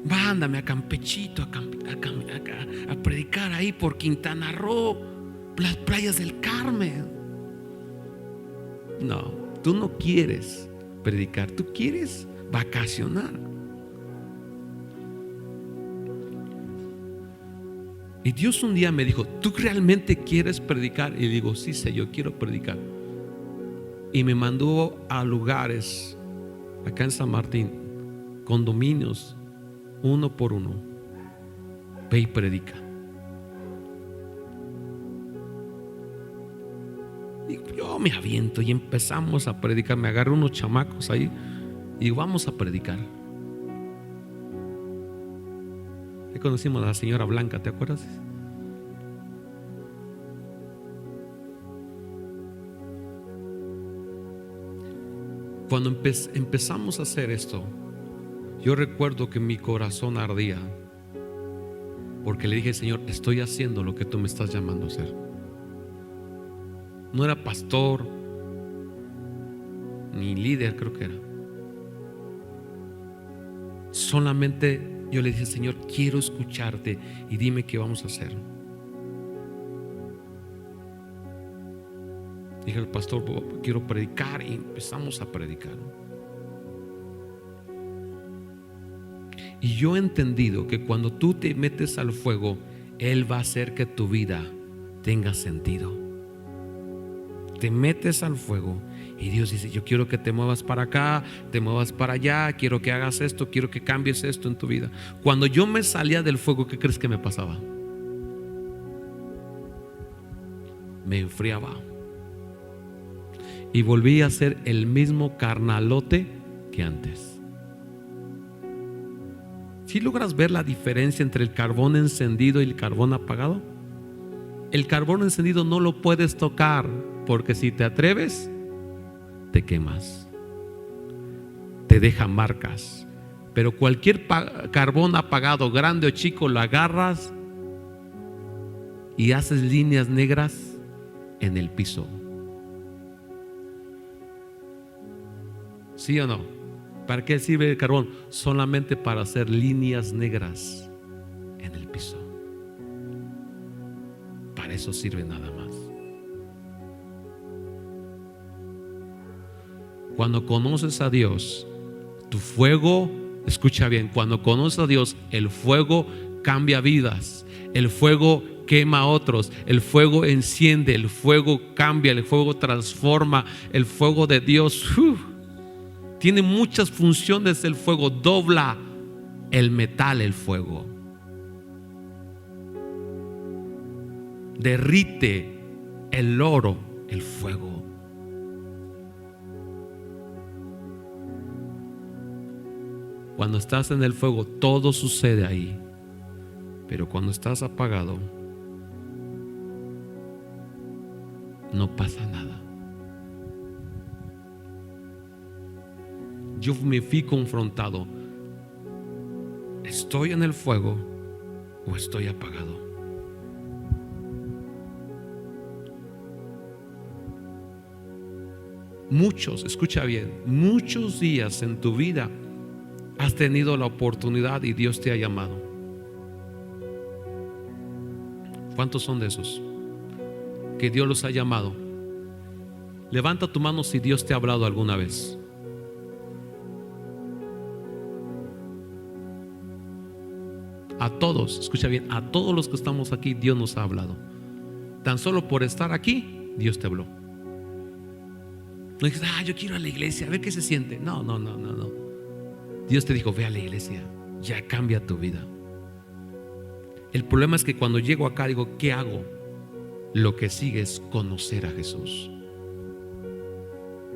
Mándame a Campechito a predicar ahí por Quintana Roo, las playas del Carmen. No, tú no quieres predicar, tú quieres vacacionar. Y Dios un día me dijo: ¿tú realmente quieres predicar? Y digo: sí, Señor, quiero predicar. Y me mandó a lugares acá en San Martín, condominios, uno por uno. Ve y predica. Y yo me aviento y empezamos a predicar. Me agarré unos chamacos ahí y vamos a predicar. Ahí conocimos a la señora Blanca, ¿te acuerdas? Cuando empezamos a hacer esto, yo recuerdo que mi corazón ardía, porque le dije: Señor, estoy haciendo lo que tú me estás llamando a hacer. no era pastor ni líder, creo que era. Solamente yo le dije: Señor, quiero escucharte y dime qué vamos a hacer. Dije al pastor: quiero predicar, y empezamos a predicar. Y yo he entendido que cuando tú te metes al fuego, Él va a hacer que tu vida tenga sentido. Te metes al fuego y Dios dice: yo quiero que te muevas para acá, te muevas para allá, quiero que hagas esto, quiero que cambies esto en tu vida. Cuando yo me salía del fuego, ¿qué crees que me pasaba? Me enfriaba y volví a ser el mismo carnalote que antes. ¿Sí logras ver la diferencia entre el carbón encendido y el carbón apagado? El carbón encendido no lo puedes tocar, porque si te atreves, te quemas, te deja marcas. Pero cualquier carbón apagado, grande o chico, lo agarras y haces líneas negras en el piso. ¿Sí o no? ¿Para qué sirve el carbón? Solamente para hacer líneas negras en el piso. Para eso sirve nada más. Cuando conoces a Dios, tu fuego, escucha bien, cuando conoces a Dios, el fuego cambia vidas, el fuego quema a otros, el fuego enciende, el fuego cambia, el fuego transforma, el fuego de Dios tiene muchas funciones. El fuego dobla el metal, el fuego derrite el oro, el fuego. Cuando estás en el fuego, todo sucede ahí. Pero cuando estás apagado, no pasa nada. Yo me fui confrontado: ¿estoy en el fuego o estoy apagado? Muchos, escucha bien, muchos días en tu vida has tenido la oportunidad y Dios te ha llamado. ¿Cuántos son de esos que Dios los ha llamado? Levanta tu mano si Dios te ha hablado alguna vez. A todos, escucha bien, a todos los que estamos aquí, Dios nos ha hablado. Tan solo por estar aquí, Dios te habló. No dices: yo quiero ir a la iglesia, a ver qué se siente. No. Dios te dijo: ve a la iglesia, ya cambia tu vida. El problema es que cuando llego acá digo: ¿qué hago? Lo que sigue es conocer a Jesús.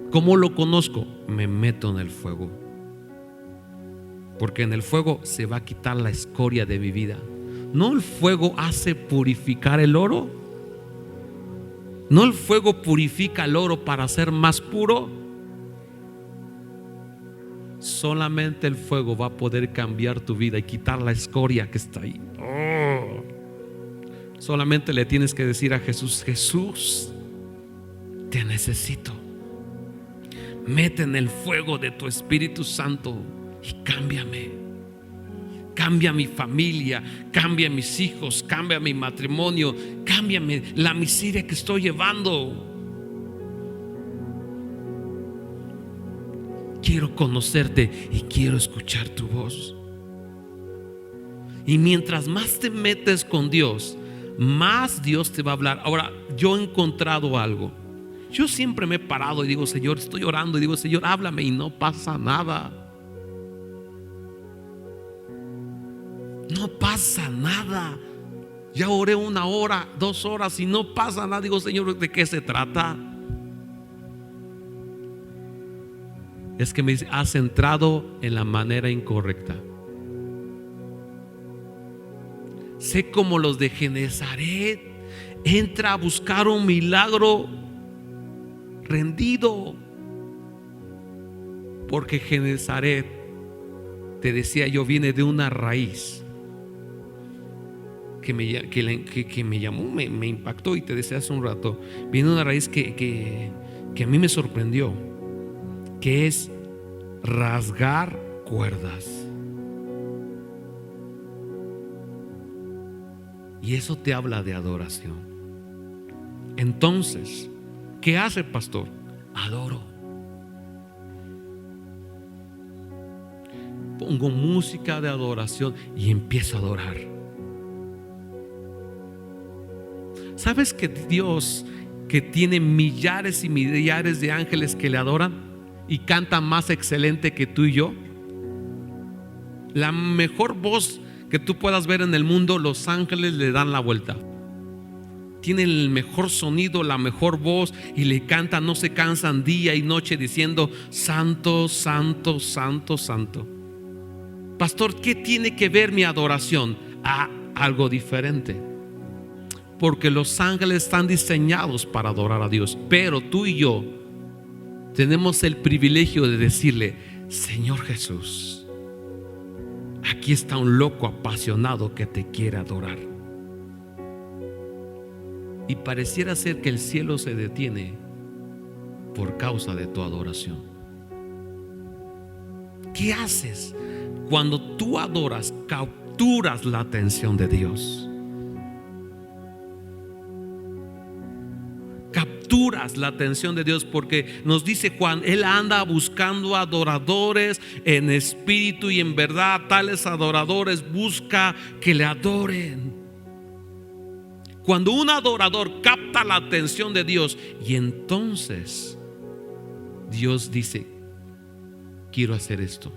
¿Cómo lo conozco? Me meto en el fuego. Porque en el fuego se va a quitar la escoria de mi vida. ¿No el fuego hace purificar el oro? ¿No el fuego purifica el oro para ser más puro? Solamente el fuego va a poder cambiar tu vida y quitar la escoria que está ahí. Solamente le tienes que decir a Jesús: Jesús, te necesito. Mete en el fuego de tu Espíritu Santo y cámbiame. Cambia mi familia, cambia mis hijos, cambia mi matrimonio, cámbiame la miseria que estoy llevando. Quiero conocerte y quiero escuchar tu voz. Y mientras más te metes con Dios, más Dios te va a hablar. Ahora, yo he encontrado algo. Yo siempre me he parado y digo: Señor, estoy orando y digo: Señor, háblame, y no pasa nada. No pasa nada. Ya oré 1 hora, 2 horas y no pasa nada. Digo: Señor, ¿de qué se trata? Es que me dice: has entrado en la manera incorrecta. Sé como los de Genezaret. Entra a buscar un milagro rendido. Porque Genezaret, te decía yo, viene de una raíz que me llamó, me impactó, y te decía hace un rato, viene una raíz que a mí me sorprendió, que es rasgar cuerdas. Y eso te habla de adoración. Entonces, ¿qué hace el pastor? Adoro. Pongo música de adoración y empiezo a adorar. ¿Sabes que Dios, que tiene millares y millares de ángeles que le adoran y cantan más excelente que tú y yo? La mejor voz que tú puedas ver en el mundo, los ángeles le dan la vuelta. Tienen el mejor sonido, la mejor voz, y le cantan, no se cansan día y noche diciendo: santo, santo, santo, santo. Pastor, ¿qué tiene que ver mi adoración? Algo diferente. Porque los ángeles están diseñados para adorar a Dios, pero tú y yo tenemos el privilegio de decirle: Señor Jesús, aquí está un loco apasionado que te quiere adorar. Y pareciera ser que el cielo se detiene por causa de tu adoración. ¿Qué haces cuando tú adoras? Capturas la atención de Dios. Capturas la atención de Dios, porque nos dice Juan, Él anda buscando adoradores en espíritu y en verdad. Tales adoradores busca que le adoren. Cuando un adorador capta la atención de Dios, y entonces Dios dice: quiero hacer esto.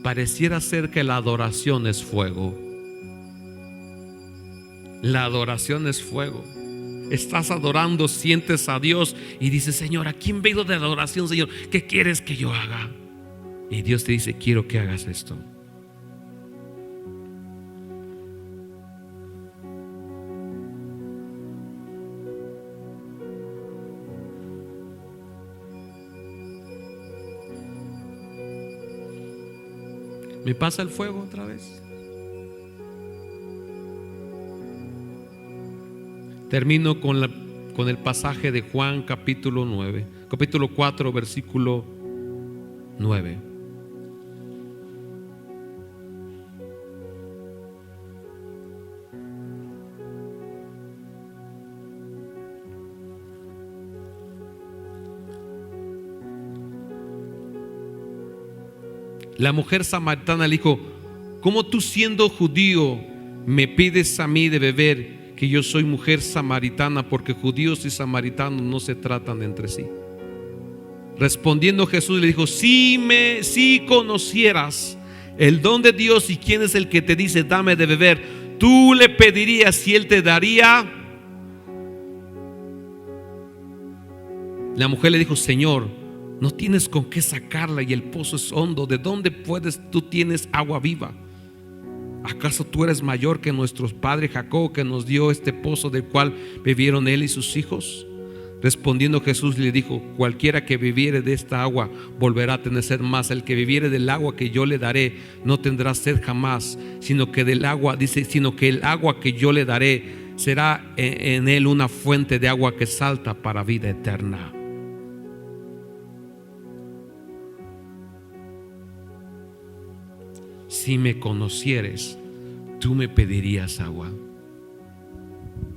Pareciera ser que la adoración es fuego. La adoración es fuego. Estás adorando, sientes a Dios y dices: Señor, aquí en medio de adoración, Señor, ¿qué quieres que yo haga? Y Dios te dice: quiero que hagas esto. ¿Me pasa el fuego otra vez? Termino con el pasaje de Juan capítulo 4 versículo 9. La mujer samaritana le dijo: ¿cómo tú, siendo judío, me pides a mí de beber, que yo soy mujer samaritana? Porque judíos y samaritanos no se tratan entre sí. Respondiendo Jesús le dijo: si conocieras el don de Dios y quién es el que te dice dame de beber, tú le pedirías y él te daría. La mujer le dijo: Señor, no tienes con qué sacarla y el pozo es hondo. ¿De dónde tú tienes agua viva? ¿Acaso tú eres mayor que nuestro padre Jacob, que nos dio este pozo del cual bebieron él y sus hijos? Respondiendo Jesús le dijo: cualquiera que bebiere de esta agua volverá a tener sed, más el que bebiere del agua que yo le daré no tendrá sed jamás, sino que el agua que yo le daré será en él una fuente de agua que salta para vida eterna. Si me conocieres, tú me pedirías agua.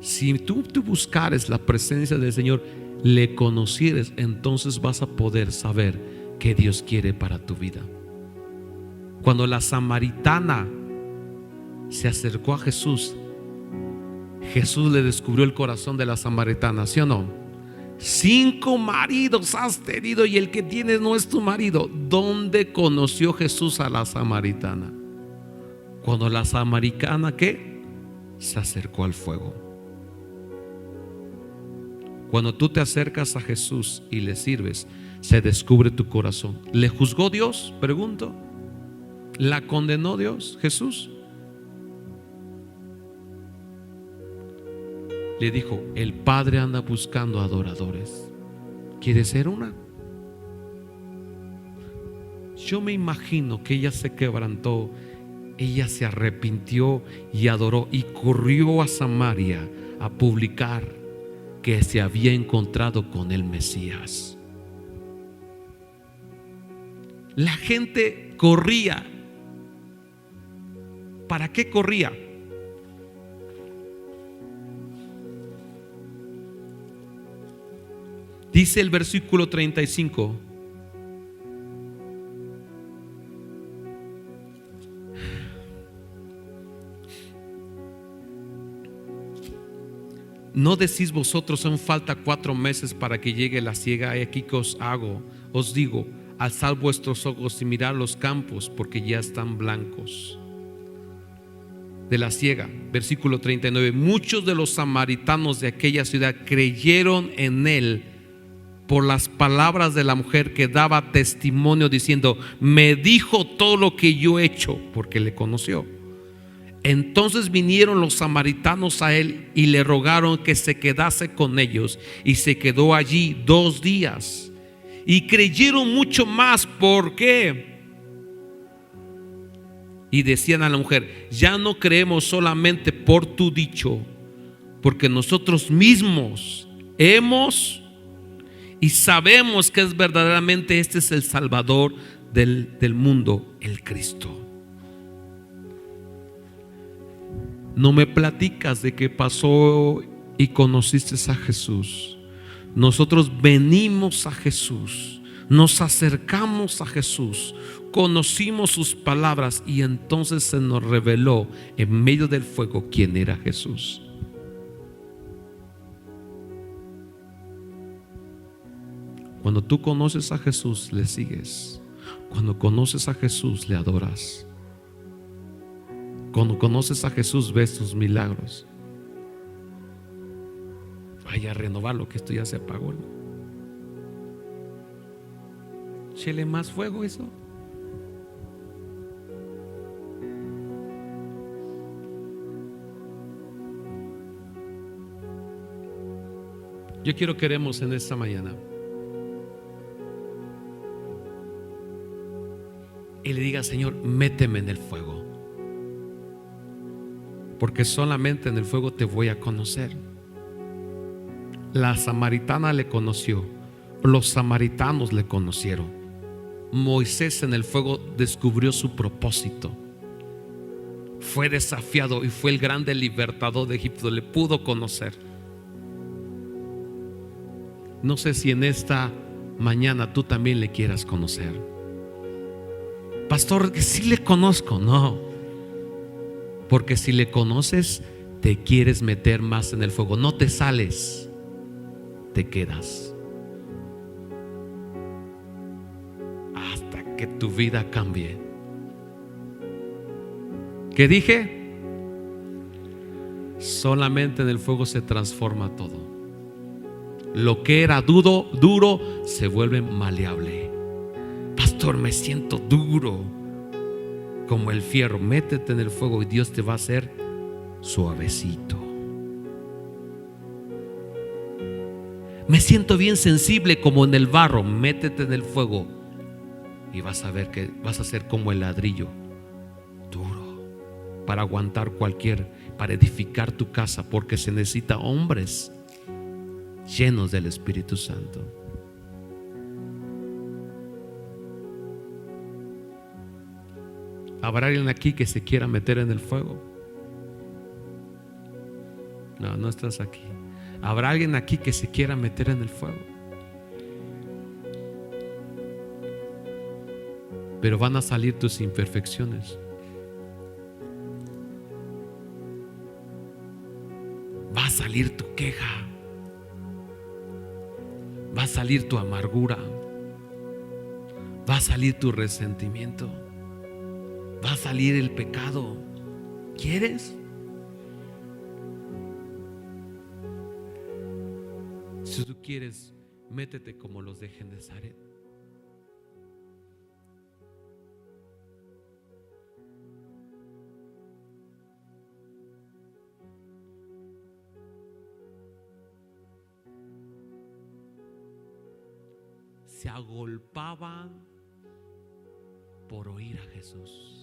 Si tú buscares la presencia del Señor, le conocieres, entonces vas a poder saber qué Dios quiere para tu vida. Cuando la samaritana se acercó a Jesús, Jesús le descubrió el corazón de la samaritana, ¿sí o no? 5 maridos has tenido y el que tienes no es tu marido. ¿Dónde conoció Jesús a la samaritana? Cuando la samaritana, ¿qué? Se acercó al fuego. Cuando tú te acercas a Jesús y le sirves, se descubre tu corazón. ¿Le juzgó Dios? Pregunto. ¿La condenó Dios, Jesús? Le dijo: el Padre anda buscando adoradores. ¿Quieres ser una? Yo me imagino que ella se quebrantó ella se arrepintió y adoró y corrió a Samaria a publicar que se había encontrado con el Mesías. La gente corría. ¿Para qué corría? Dice el versículo 35: ¿no decís vosotros, aún falta 4 meses para que llegue la siega? Y aquí que os hago, os digo, alzad vuestros ojos y mirad los campos, porque ya están blancos de la siega. Versículo 39: muchos de los samaritanos de aquella ciudad creyeron en él por las palabras de la mujer que daba testimonio diciendo: me dijo todo lo que yo he hecho, porque le conoció. Entonces vinieron los samaritanos a él y le rogaron que se quedase con ellos, y se quedó allí 2 días. Y creyeron mucho más. ¿Por qué? Y decían a la mujer: ya no creemos solamente por tu dicho, porque nosotros mismos hemos y sabemos que es verdaderamente este es el Salvador del mundo, el Cristo. No me platicas de qué pasó y conociste a Jesús. Nosotros venimos a Jesús, nos acercamos a Jesús, conocimos sus palabras y entonces se nos reveló en medio del fuego quién era Jesús. Cuando tú conoces a Jesús, le sigues. Cuando conoces a Jesús, le adoras. Cuando conoces a Jesús, ves sus milagros. Vaya a renovarlo, que esto ya se apagó, ¿no? Échele más fuego eso. Yo quiero que oremos en esta mañana y le diga: Señor, méteme en el fuego, porque solamente en el fuego te voy a conocer. La samaritana le conoció, los samaritanos le conocieron. Moisés en el fuego descubrió su propósito, fue desafiado y fue el grande libertador de Egipto, le pudo conocer. No sé si en esta mañana tú también le quieras conocer. Pastor, que sí le conozco. No, porque si le conoces, te quieres meter más en el fuego. No te sales, te quedas hasta que tu vida cambie. ¿Qué dije? Solamente en el fuego se transforma todo. Lo que era duro se vuelve maleable. Pastor, me siento duro como el fierro. Métete en el fuego y Dios te va a hacer suavecito. Me siento bien sensible como en el barro. Métete en el fuego y vas a ver que vas a ser como el ladrillo, duro, para aguantar para edificar tu casa, porque se necesita hombres llenos del Espíritu Santo. ¿Habrá alguien aquí que se quiera meter en el fuego? No, no estás aquí. ¿Habrá alguien aquí que se quiera meter en el fuego? Pero van a salir tus imperfecciones. Va a salir tu queja. Va a salir tu amargura. Va a salir tu resentimiento. Va a salir el pecado. ¿Quieres? Si tú quieres, métete como los de Genesaret. Se agolpaban por oír a Jesús.